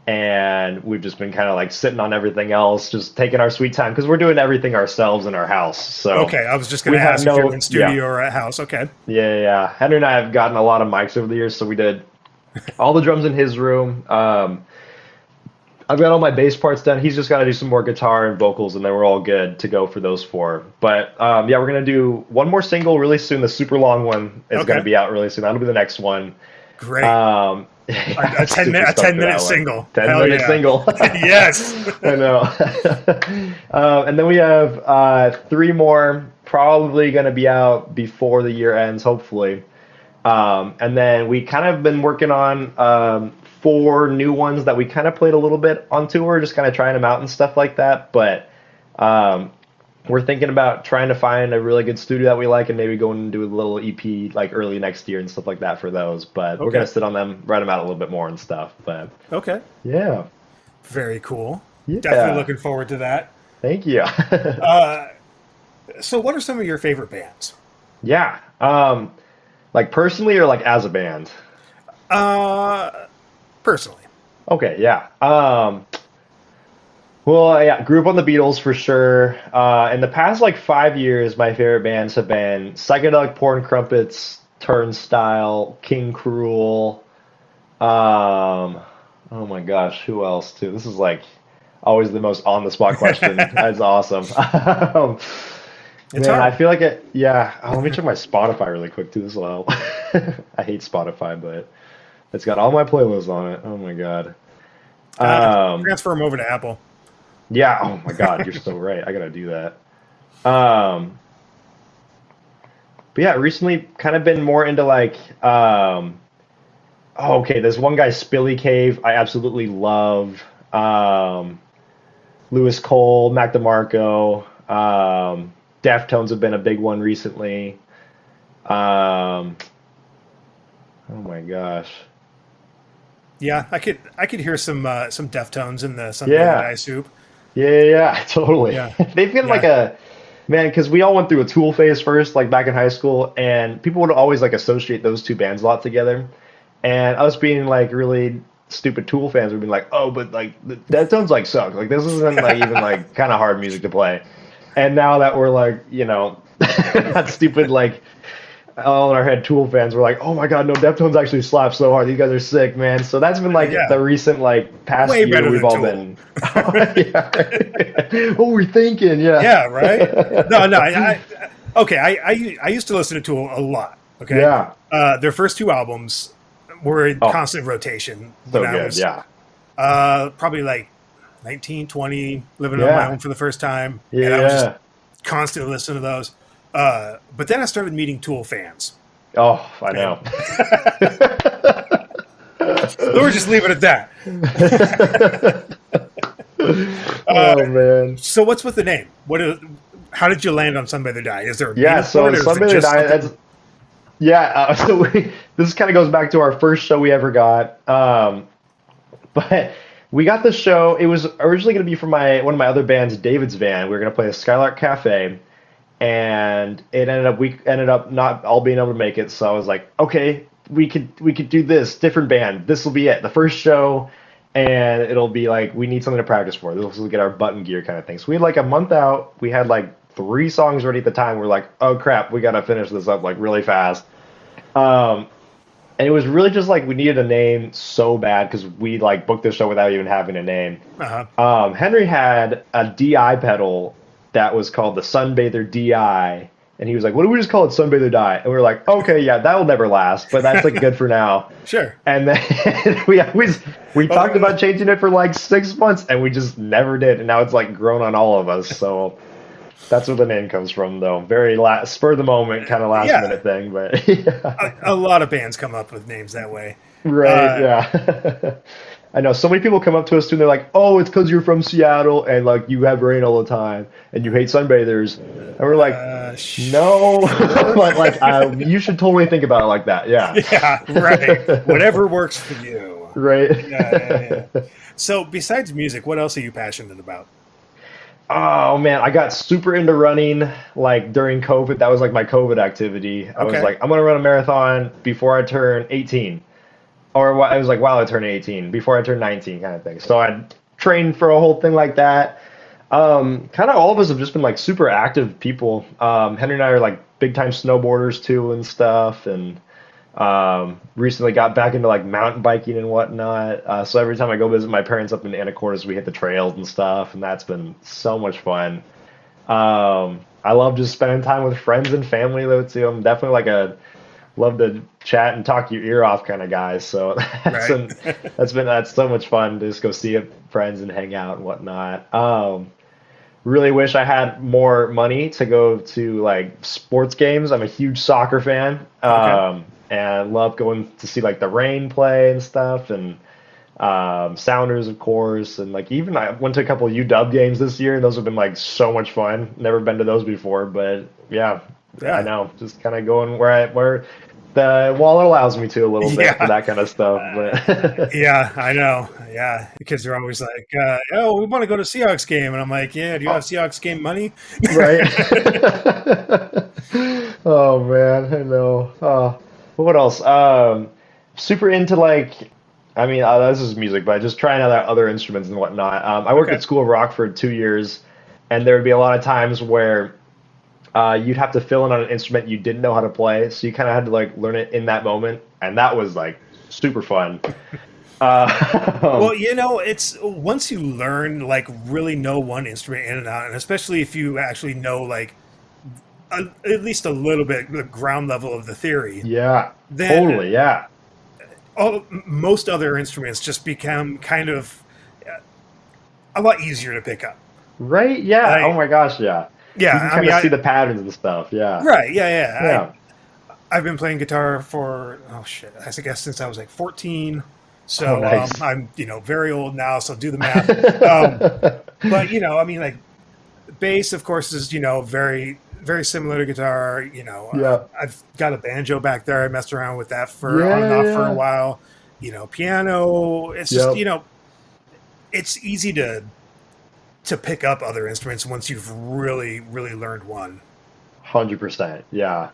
And we've just been kind of like sitting on everything else, just taking our sweet time because we're doing everything ourselves in our house. So Okay, I was just going to ask if you're in studio or at house. Okay. yeah. Henry and I have gotten a lot of mics over the years, so we did all the drums in his room. I've got all my bass parts done. He's just got to do some more guitar and vocals, and then we're all good to go for those 4. But yeah, we're gonna do one more single really soon. The super long one is gonna be out really soon. That'll be the next one. Great. A a 10-minute single. 10-minute single. Yes. I know. And then we have 3 more, probably going to be out before the year ends, hopefully. And then we kind of been working on 4 new ones that we kind of played a little bit on tour, just kind of trying them out and stuff like that. But we're thinking about trying to find a really good studio that we like and maybe go and do a little EP like early next year and stuff like that for those. But we're going to sit on them, write them out a little bit more and stuff. But Okay. yeah. Very cool. Yeah. Definitely looking forward to that. Thank you. So what are some of your favorite bands? Yeah. Like personally or like as a band? Personally. Okay, yeah. Well, yeah, grew up on the Beatles for sure. In the past like 5 years, my favorite bands have been Psychedelic Porn Crumpets, Turnstile, King Cruel. Oh my gosh, who else too? This is like always the most on the spot question. That's awesome. It's Man, hard. I feel like it. Yeah, let me check my Spotify really quick too as well. I hate Spotify, but it's got all my playlists on it. Oh my god. Transfer them over to Apple. Yeah. Oh my god, you're so right. I gotta do that. But yeah, recently kind of been more into like. Okay, there's one guy, Spilly Cave. I absolutely love. Lewis Cole, Mac DeMarco. Deftones have been a big one recently. Oh my gosh. Yeah, I could hear some Deftones in the Sunbather Die soup. Yeah, totally. Yeah. They've been like a man, because we all went through a Tool phase first, like back in high school, and people would always like associate those 2 bands a lot together. And us being like really stupid Tool fans would be like, oh, but like the Deftones like suck. Like this isn't like even like kind of hard music to play. And now that we're like, you know, not stupid like all in our head Tool fans were like, oh my god, no, Deftones actually slap so hard. These guys are sick, man. So that's been like the recent like past Way better year we've than all Tool. been. What we're thinking, yeah. Yeah, right. No. I used to listen to Tool a lot. Okay. Yeah. Their first 2 albums were in constant rotation. So when I good, was, yeah. Probably like 19, 20, living on my own for the first time. Yeah. And I was just constantly listening to those. But then I started meeting Tool fans. Oh, I know. We'll just leave it at that. Oh man. So what's with the name? How did you land on Sunbather Die? Is there a Yeah, name so for it, or is it Sunbather just Die. something- This kind of goes back to our first show we ever got. But we got the show. It was originally going to be for one of my other bands, David's band. We were going to play the Skylark Cafe, and we ended up not all being able to make it. So I was like, okay, we could do this different band. This will be it, the first show, and it'll be like we need something to practice for. This will get our button gear kind of thing. So we had like a month out. We had like 3 songs ready at the time. We're like, oh crap, we gotta finish this up like really fast. And it was really just like we needed a name so bad because we like booked the show without even having a name. Henry had a DI pedal that was called the Sunbather DI, and he was like, "What do we just call it, Sunbather Die?" And we were like, "Okay, yeah, that'll never last, but that's like good for now." Sure. And then we talked about changing it for like 6 months, and we just never did. And now it's like grown on all of us. So that's where the name comes from, though. Very spur of the moment, kind of last minute thing, but yeah. A lot of bands come up with names that way. Right, yeah. I know so many people come up to us too and they're like, "Oh, it's because you're from Seattle and like you have rain all the time and you hate sunbathers." And we're like, "No." But like you should totally think about it like that. Yeah. Yeah, right. Whatever works for you. Right. Yeah. So besides music, what else are you passionate about? Oh man, I got super into running like during COVID. That was like my COVID activity. I was like, I'm gonna run a marathon before I turn 18. Or it was like while I turned 18, before I turned 19 kind of thing. So I trained for a whole thing like that. Kind of all of us have just been like super active people. Henry and I are like big time snowboarders too and stuff. And recently got back into like mountain biking and whatnot. So every time I go visit my parents up in Anacortes, we hit the trails and stuff. And that's been so much fun. I love just spending time with friends and family though too. I'm definitely like love to chat and talk your ear off kind of guy. So that's so much fun to just go see friends and hang out and whatnot. Really wish I had more money to go to like sports games. I'm a huge soccer fan. And love going to see like the Rain play and stuff and Sounders of course. And like even I went to a couple of UW games this year and those have been like so much fun. Never been to those before, but yeah. I know, just kind of going where the wallet allows me to a little bit for that kind of stuff. But yeah, I know. Yeah, the kids are always like, "Oh, we want to go to Seahawks game," and I'm like, "Yeah, do you have Seahawks game money?" Right. Oh man, I know. What else? Super into like, I mean, this is music, but just trying out other instruments and whatnot. I worked at School of Rock for 2 years, and there would be a lot of times where you'd have to fill in on an instrument you didn't know how to play, so you kind of had to like learn it in that moment, and that was like super fun. Well, you know, it's once you learn like really know one instrument in and out, and especially if you actually know like at least a little bit the ground level of the theory. Yeah, then totally. Yeah. Most other instruments just become kind of a lot easier to pick up. Right? Yeah. Like, oh my gosh. Yeah. Yeah, you can kind of see the patterns and stuff. Yeah. Right. Yeah. I've been playing guitar for I guess since I was like 14. So nice. I'm very old now. So do the math. But I mean, like bass, of course, is very very similar to guitar. I've got a banjo back there. I messed around with that on and off for a while. Piano. It's just it's easy to pick up other instruments once you've really, really learned one. 100%. Yeah.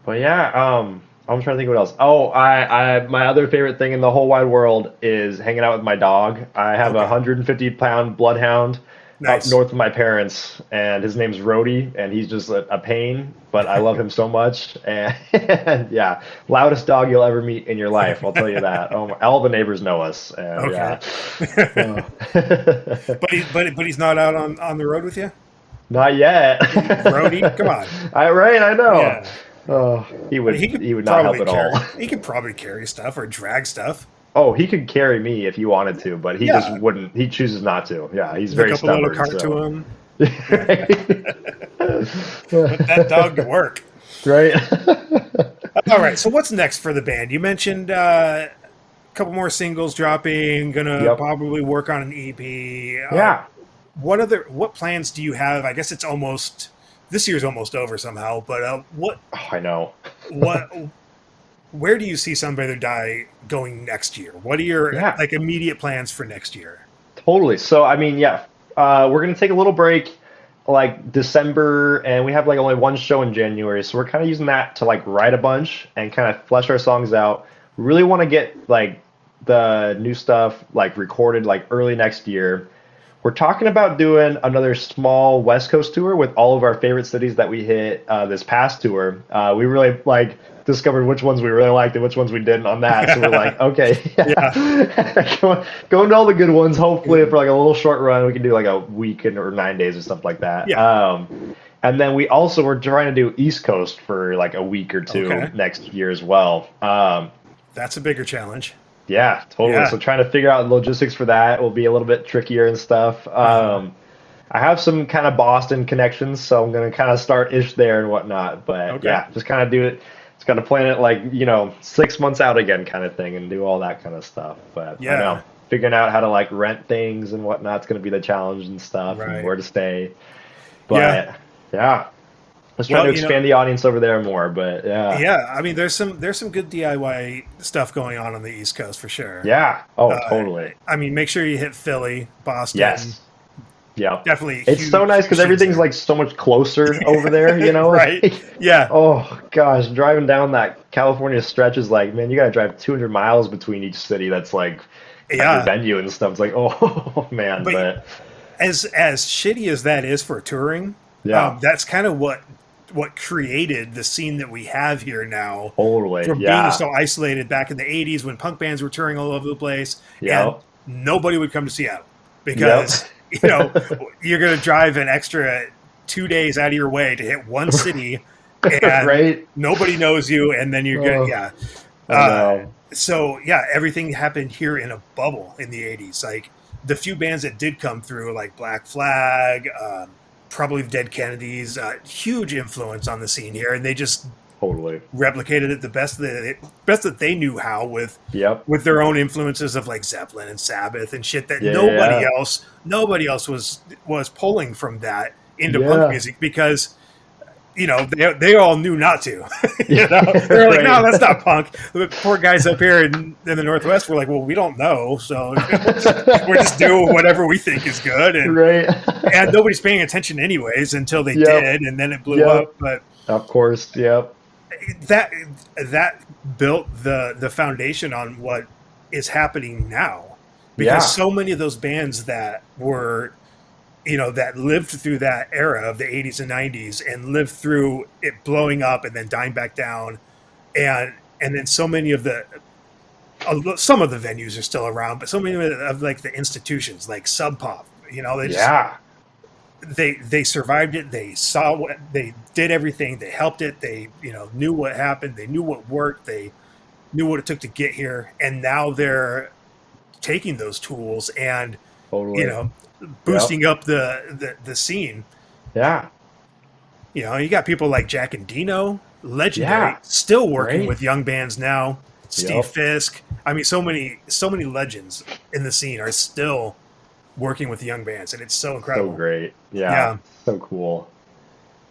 But yeah, I'm trying to think what else. Oh, I my other favorite thing in the whole wide world is hanging out with my dog. I have a 150-pound bloodhound up north of my parents, and his name's Rhodey, and he's just a pain, but I love him so much. And yeah, loudest dog you'll ever meet in your life, I'll tell you that. All the neighbors know us. And But he's not out on the road with you? Not yet. Rhodey, come on. I know. Yeah. He would not help at all. He could probably carry stuff or drag stuff. Oh, he could carry me if he wanted to, but he just wouldn't. He chooses not to. Yeah, he's very stubborn. Hook up a little cart to him. Put that dog to work. Right. All right. So what's next for the band? You mentioned a couple more singles dropping. Gonna probably work on an EP. What plans do you have? I guess this year's almost over somehow. But what? Oh, I know. Where do you see Sunbather Die going next year? What are your like immediate plans for next year? Totally. So I mean, we're gonna take a little break, like December, and we have like only one show in January, so we're kind of using that to like write a bunch and kind of flesh our songs out. We really want to get like the new stuff like recorded like early next year. we're talking about doing another small West Coast tour with all of our favorite cities that we hit this past tour. We really like discovered which ones we really liked and which ones we didn't on that. So we're like, okay, going to all the good ones. Hopefully, for like a little short run, we can do like a week or 9 days or something like that. Yeah. And then we also were trying to do East Coast for like a week or two next year as well. That's a bigger challenge. Yeah, totally. Yeah. So trying to figure out logistics for that will be a little bit trickier and stuff. I have some kind of Boston connections, so I'm going to kind of start ish there and whatnot. But yeah, just kind of do it. It's kind of plan it like, 6 months out again kind of thing and do all that kind of stuff. But I know figuring out how to like rent things and whatnot is going to be the challenge and stuff and where to stay. But yeah. Let's try to expand the audience over there more, but yeah. I mean, there's some good DIY stuff going on the East Coast for sure. Yeah. Oh, totally. I mean, make sure you hit Philly, Boston. Yes. Yeah. Definitely. It's so nice because everything's like so much closer over there, Right. Yeah. Oh gosh, driving down that California stretch is like, man, you gotta drive 200 miles between each city. That's like the venue and stuff. It's like, oh man. But as shitty as that is for touring, that's kind of what created the scene that we have here now. Totally. From being so isolated back in the 80s when punk bands were touring all over the place and nobody would come to Seattle because, you're going to drive an extra 2 days out of your way to hit one city and nobody knows you. And then you're going to, so everything happened here in a bubble in the 80s. Like the few bands that did come through, like Black Flag, probably Dead Kennedys, huge influence on the scene here, and they just replicated it the best that they knew how with their own influences of like Zeppelin and Sabbath and shit that nobody else was pulling from that into punk music because they all knew not to. They're like, no, that's not punk. The poor guys up here in the Northwest were like, well, we don't know, so we're just doing whatever we think is good, and nobody's paying attention anyways until they did, and then it blew up. But of course, that built the foundation on what is happening now, because so many of those bands that were that lived through that era of the 80s and 90s and lived through it blowing up and then dying back down. And then so many of some of the venues are still around, but so many of like the institutions like Sub Pop, they survived it. They saw they did everything. They helped it. They, knew what happened. They knew what worked. They knew what it took to get here. And now they're taking those tools and, boosting up the scene. You got people like Jack and Dino, legendary, still working with young bands now. Steve Fisk. I mean, so many legends in the scene are still working with young bands, and it's so incredible. So great. So cool.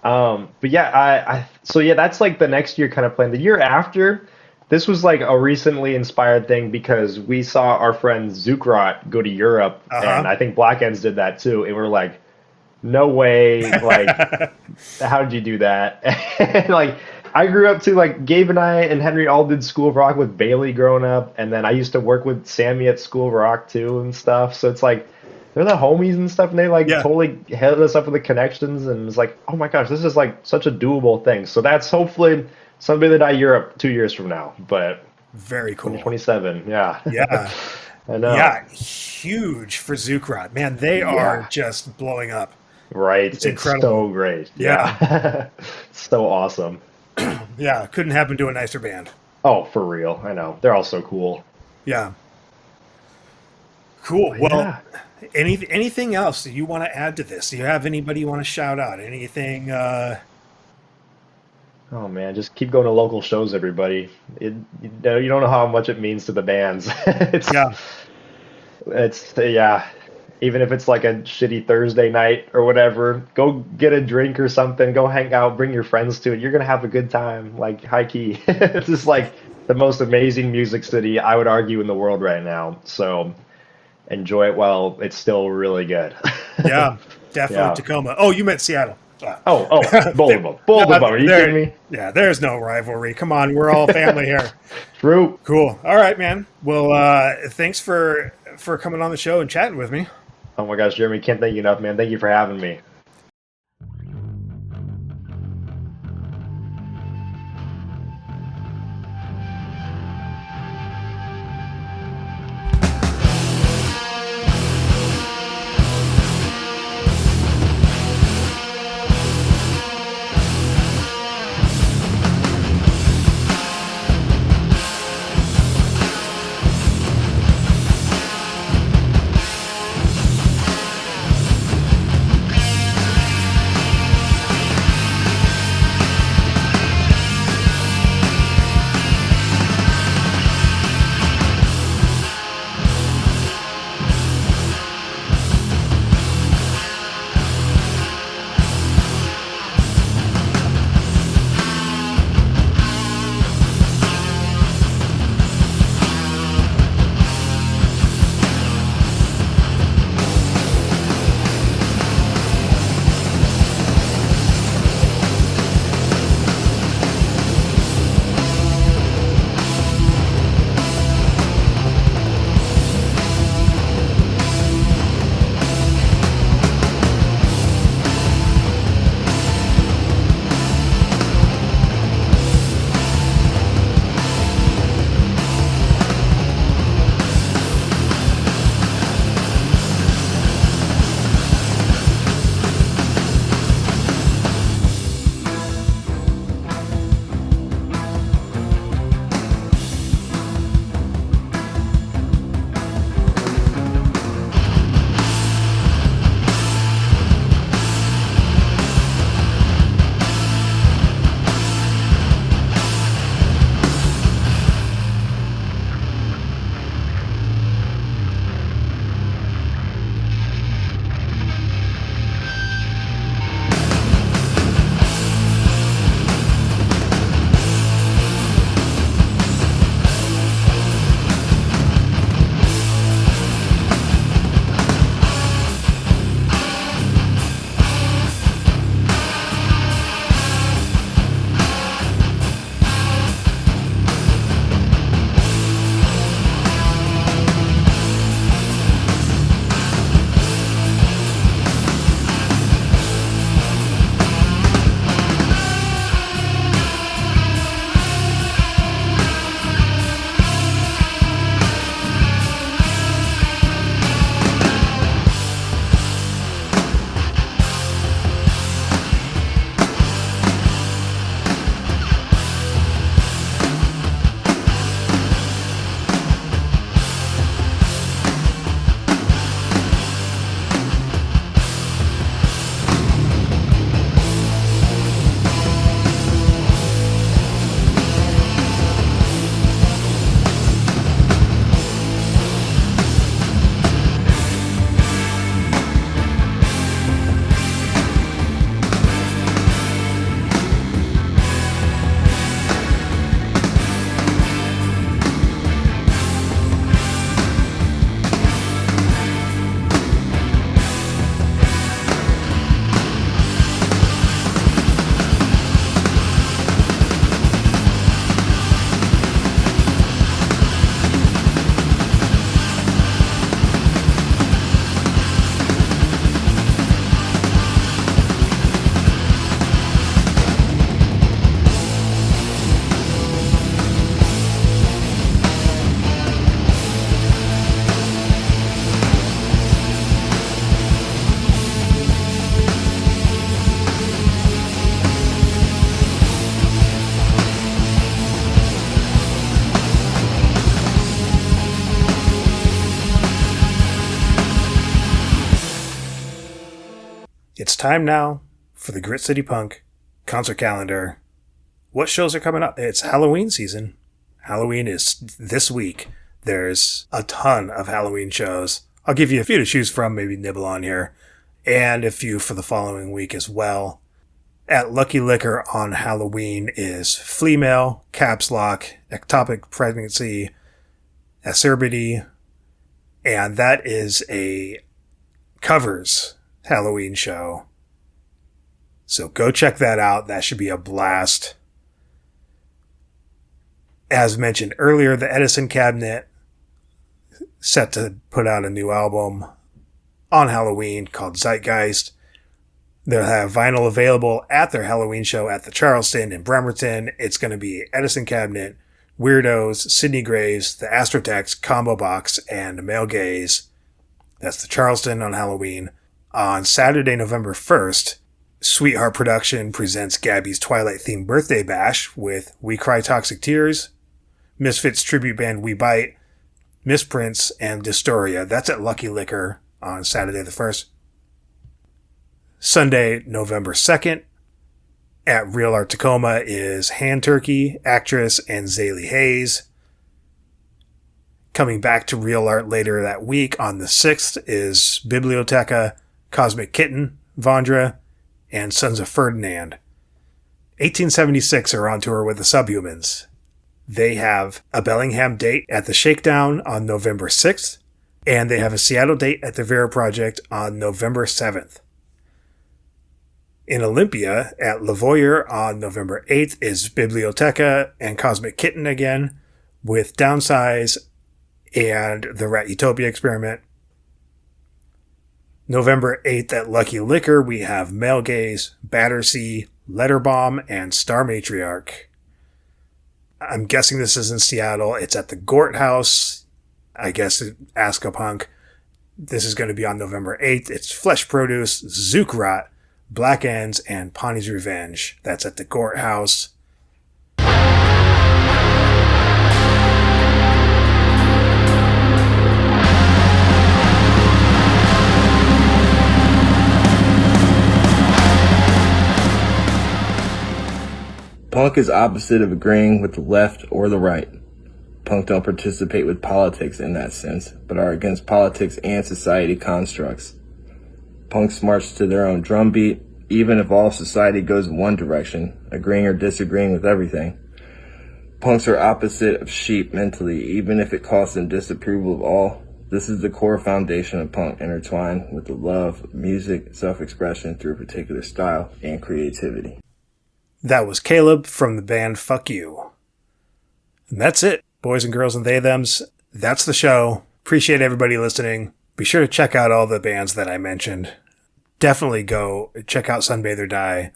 But that's like the next year kind of plan. The year after, this was like a recently inspired thing because we saw our friend Zucrot go to Europe, and I think Black Ends did that too. And we're like, no way, like, how did you do that? And like, I grew up too, like Gabe and I and Henry all did School of Rock with Bailey growing up, and then I used to work with Sammy at School of Rock too and stuff. So it's like, they're the homies and stuff, and they like totally hit us up with the connections, and it's like, oh my gosh, this is like such a doable thing. So that's hopefully Sunbather Die Europe 2 years from now, but very cool. 2027, yeah. I know. Yeah, huge for Zucrot. Man, they are just blowing up. Right, it's incredible. So great. Yeah. So awesome. Yeah, couldn't happen to a nicer band. Oh, for real. I know. They're all so cool. Yeah. Cool. Well, anything else that you want to add to this? Do you have anybody you want to shout out? Anything? Oh man, just keep going to local shows, everybody. You don't know how much it means to the bands. Even if it's like a shitty Thursday night or whatever, go get a drink or something, go hang out, bring your friends to it. You're going to have a good time, like high key. It's just like the most amazing music city, I would argue, in the world right now. So enjoy it while it's still really good. Yeah, definitely Tacoma. Oh, you meant Seattle. Both of them. Are you kidding me? Yeah, there's no rivalry. Come on, we're all family here. True. Cool. All right, man. Well, thanks for coming on the show and chatting with me. Oh my gosh, Jeremy, can't thank you enough, man. Thank you for having me. It's time now for the Grit City Punk concert calendar. What shows are coming up? It's Halloween season. Halloween is this week. There's a ton of Halloween shows. I'll give you a few to choose from, maybe nibble on here, and a few for the following week as well. At Lucky Liquor on Halloween is Flea Mail, Caps Lock, Ectopic Pregnancy, Acerbity, and that is a covers Halloween show. So go check that out. That should be a blast. As mentioned earlier, the Edison Cabinet set to put out a new album on Halloween called Zeitgeist. They'll have vinyl available at their Halloween show at the Charleston in Bremerton. It's going to be Edison Cabinet, Weirdos, Sydney Graves, the Astrotex, Combo Box, and Male Gaze. That's the Charleston on Halloween. On Saturday, November 1st, Sweetheart Production presents Gabby's Twilight-themed birthday bash with We Cry Toxic Tears, Misfits tribute band We Bite, Misprints, and Dystoria. That's at Lucky Liquor on Saturday the 1st. Sunday, November 2nd, at Real Art Tacoma is Hand Turkey, Actress, and Zailee Haze. Coming back to Real Art later that week on the 6th is Biblioteca, Cosmic Kitten, Vondra, and Sons of Ferdinand. 1876 are on tour with the Subhumans. They have a Bellingham date at the Shakedown on November 6th, and they have a Seattle date at the Vera Project on November 7th. In Olympia, at Lavoyer on November 8th is Biblioteca and Cosmic Kitten again, with Downsize and the Rat Utopia Experiment. November 8th at Lucky Liquor, we have Male Gaze, Battersea, Letterbomb, and Star Matriarch. I'm guessing this is in Seattle. It's at the Gort House. I guess Ask a Punk. This is going to be on November 8th. It's Flesh Produce, Zookraт, Black Ends, and Pawnee's Revenge. That's at the Gort House. Punk is opposite of agreeing with the left or the right. Punk don't participate with politics in that sense, but are against politics and society constructs. Punks march to their own drumbeat, even if all society goes in one direction, agreeing or disagreeing with everything. Punks are opposite of sheep mentally, even if it costs them disapproval of all. This is the core foundation of punk, intertwined with the love of music, self-expression through a particular style, and creativity. That was Caleb from the band Fuck You. And that's it, boys and girls and they thems. That's the show. Appreciate everybody listening. Be sure to check out all the bands that I mentioned. Definitely go check out Sunbather Die.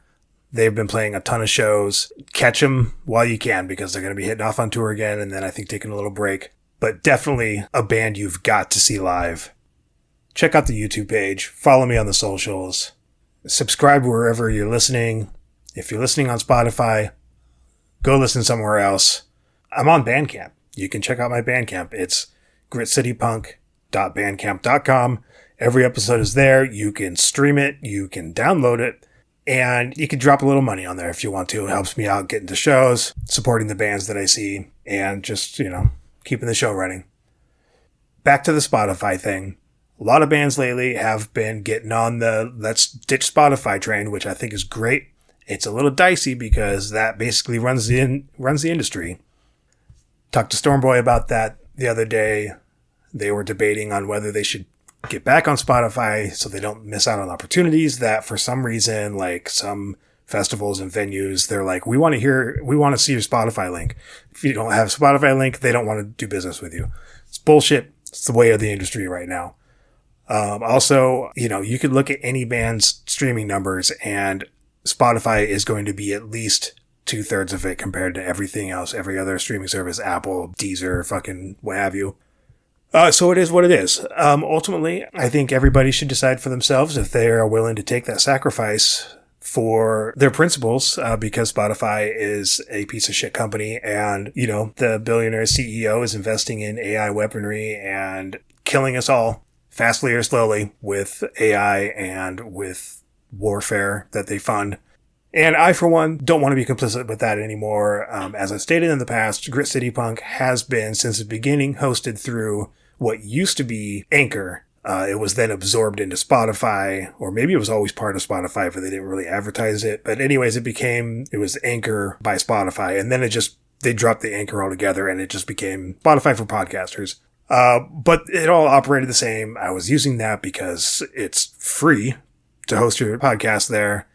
They've been playing a ton of shows. Catch them while you can because they're going to be hitting off on tour again and then I think taking a little break. But definitely a band you've got to see live. Check out the YouTube page. Follow me on the socials. Subscribe wherever you're listening. If you're listening on Spotify, go listen somewhere else. I'm on Bandcamp. You can check out my Bandcamp. It's gritcitypunk.bandcamp.com. Every episode is there. You can stream it. You can download it. And you can drop a little money on there if you want to. It helps me out getting to shows, supporting the bands that I see, and just, keeping the show running. Back to the Spotify thing. A lot of bands lately have been getting on the let's ditch Spotify train, which I think is great. It's a little dicey because that basically runs the industry. Talked to Stormboy about that the other day. They were debating on whether they should get back on Spotify so they don't miss out on opportunities that for some reason, like some festivals and venues, they're like, we want to see your Spotify link. If you don't have a Spotify link, they don't want to do business with you. It's bullshit. It's the way of the industry right now. Also, you could look at any band's streaming numbers and Spotify is going to be at least 2/3 of it compared to everything else, every other streaming service, Apple, Deezer, fucking what have you. So it is what it is. Ultimately, I think everybody should decide for themselves if they are willing to take that sacrifice for their principles, because Spotify is a piece of shit company and, the billionaire CEO is investing in AI weaponry and killing us all fastly or slowly with AI and with warfare that they fund. And I, for one, don't want to be complicit with that anymore. As I've stated in the past, Grit City Punk has been, since the beginning, hosted through what used to be Anchor. It was then absorbed into Spotify, or maybe it was always part of Spotify, but they didn't really advertise it. But anyways, it was Anchor by Spotify. And then they dropped the Anchor altogether and it just became Spotify for podcasters. But it all operated the same. I was using that because it's free to host your podcast there.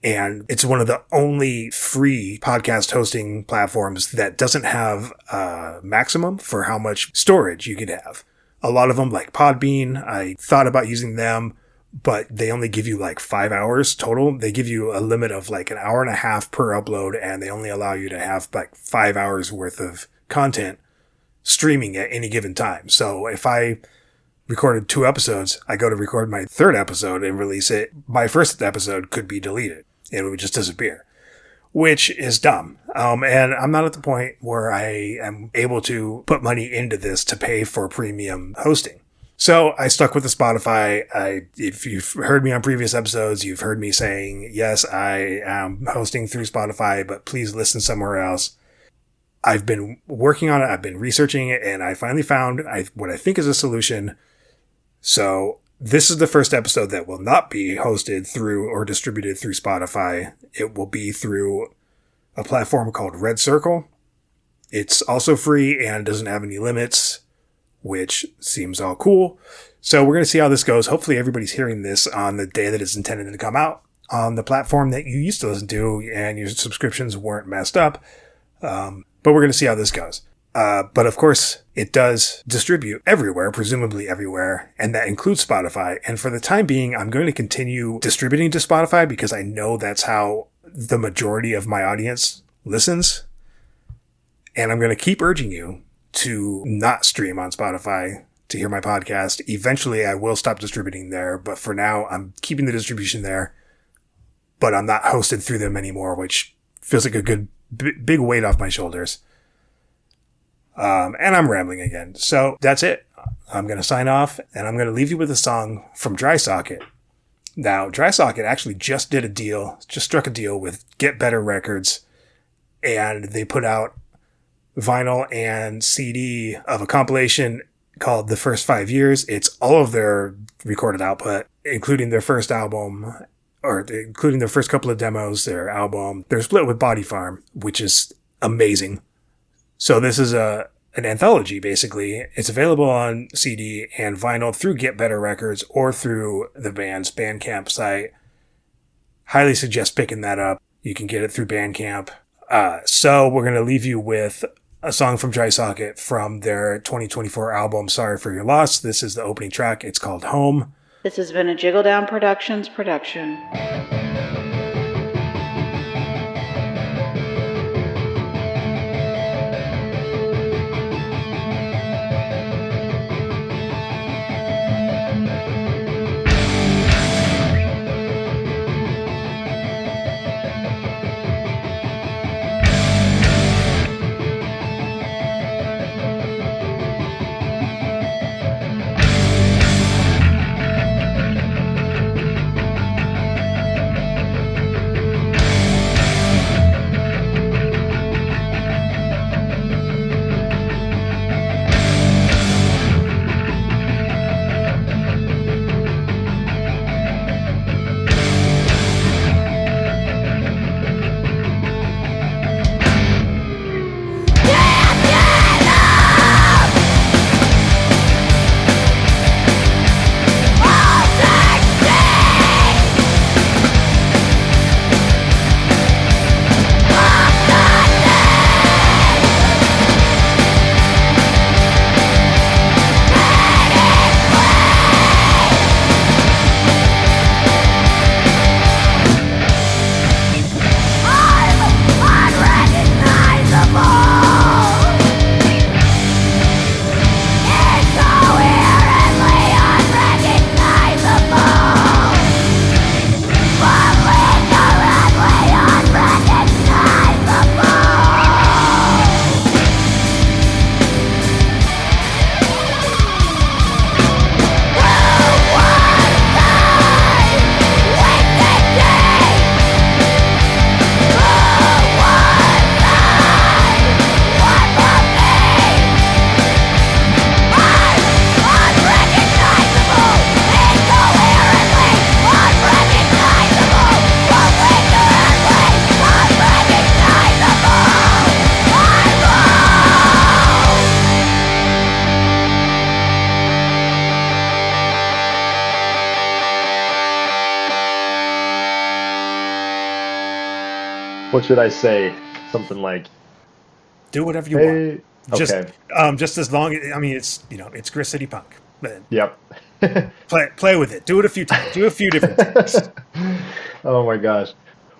And it's one of the only free podcast hosting platforms that doesn't have a maximum for how much storage you could have, A lot of them, like Podbean, I thought about using them, but they only give you like 5 hours total. They give you a limit of like an hour and a half per upload, and they only allow you to have like 5 hours worth of content streaming at any given time. So if I recorded 2 episodes, I go to record my 3rd episode and release it, my first episode could be deleted. It would just disappear, which is dumb. And I'm not at the point where I am able to put money into this to pay for premium hosting. So I stuck with the Spotify. If you've heard me on previous episodes, you've heard me saying, yes, I am hosting through Spotify, but please listen somewhere else. I've been working on it. I've been researching it, and I finally found what I think is a solution. So this is the first episode that will not be hosted through or distributed through Spotify. It will be through a platform called Red Circle. It's also free and doesn't have any limits, which seems all cool. So we're going to see how this goes. Hopefully everybody's hearing this on the day that it's intended to come out on the platform that you used to listen to and your subscriptions weren't messed up. But we're going to see how this goes. But of course, it does distribute everywhere, presumably everywhere, and that includes Spotify. And for the time being, I'm going to continue distributing to Spotify because I know that's how the majority of my audience listens. And I'm going to keep urging you to not stream on Spotify to hear my podcast. Eventually, I will stop distributing there, but for now, I'm keeping the distribution there, but I'm not hosted through them anymore, which feels like a good big weight off my shoulders. And I'm rambling again. So that's it. I'm going to sign off, and I'm going to leave you with a song from Dry Socket. Now, Dry Socket actually just struck a deal with Get Better Records, and they put out vinyl and CD of a compilation called The First 5 Years. It's all of their recorded output, including their first album, or including their first couple of demos, their album. They're split with Body Farm, which is amazing. So this is an anthology, basically. It's available on CD and vinyl through Get Better Records or through the band's Bandcamp site. Highly suggest picking that up. You can get it through Bandcamp. So we're going to leave you with a song from Dry Socket from their 2024 album, Sorry for Your Loss. This is the opening track. It's called Home. This has been a Jiggle Down Productions production. What should I say? Something like, Do whatever you want. Just, Okay. just as long. I mean, it's it's Grit City Punk. But Yep. play with it. Do it a few times. Do a few different things. Oh my gosh.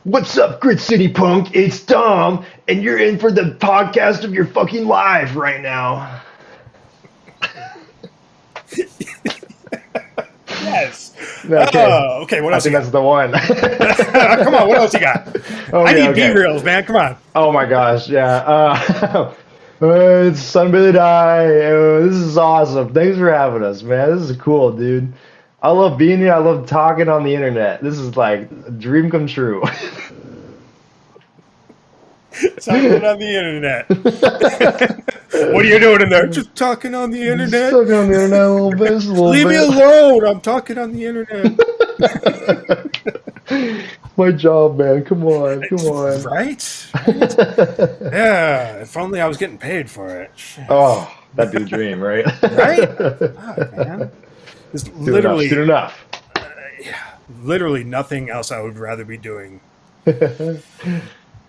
What's up, Grit City Punk? It's Dom, and you're in for the podcast of your fucking life right now. Yes. Okay. Oh, okay. What I else you think that's got? the one. Come on. What else you got? I need B-reels, man. Come on. Oh my gosh, yeah. It's Sunbather Die. This is awesome. Thanks for having us, man. This is cool, dude. I love being here. I love talking on the internet. This is like a dream come true. Talking on the internet. What are you doing in there? Just talking on the internet. Talking on the internet a little bit. Just a little Leave me bit. alone. I'm talking on the internet. My job, man. Come on. Right? Yeah. If only I was getting paid for it. Oh, that'd be the dream, right? Right? God, man. There's Soon enough. literally nothing else I would rather be doing.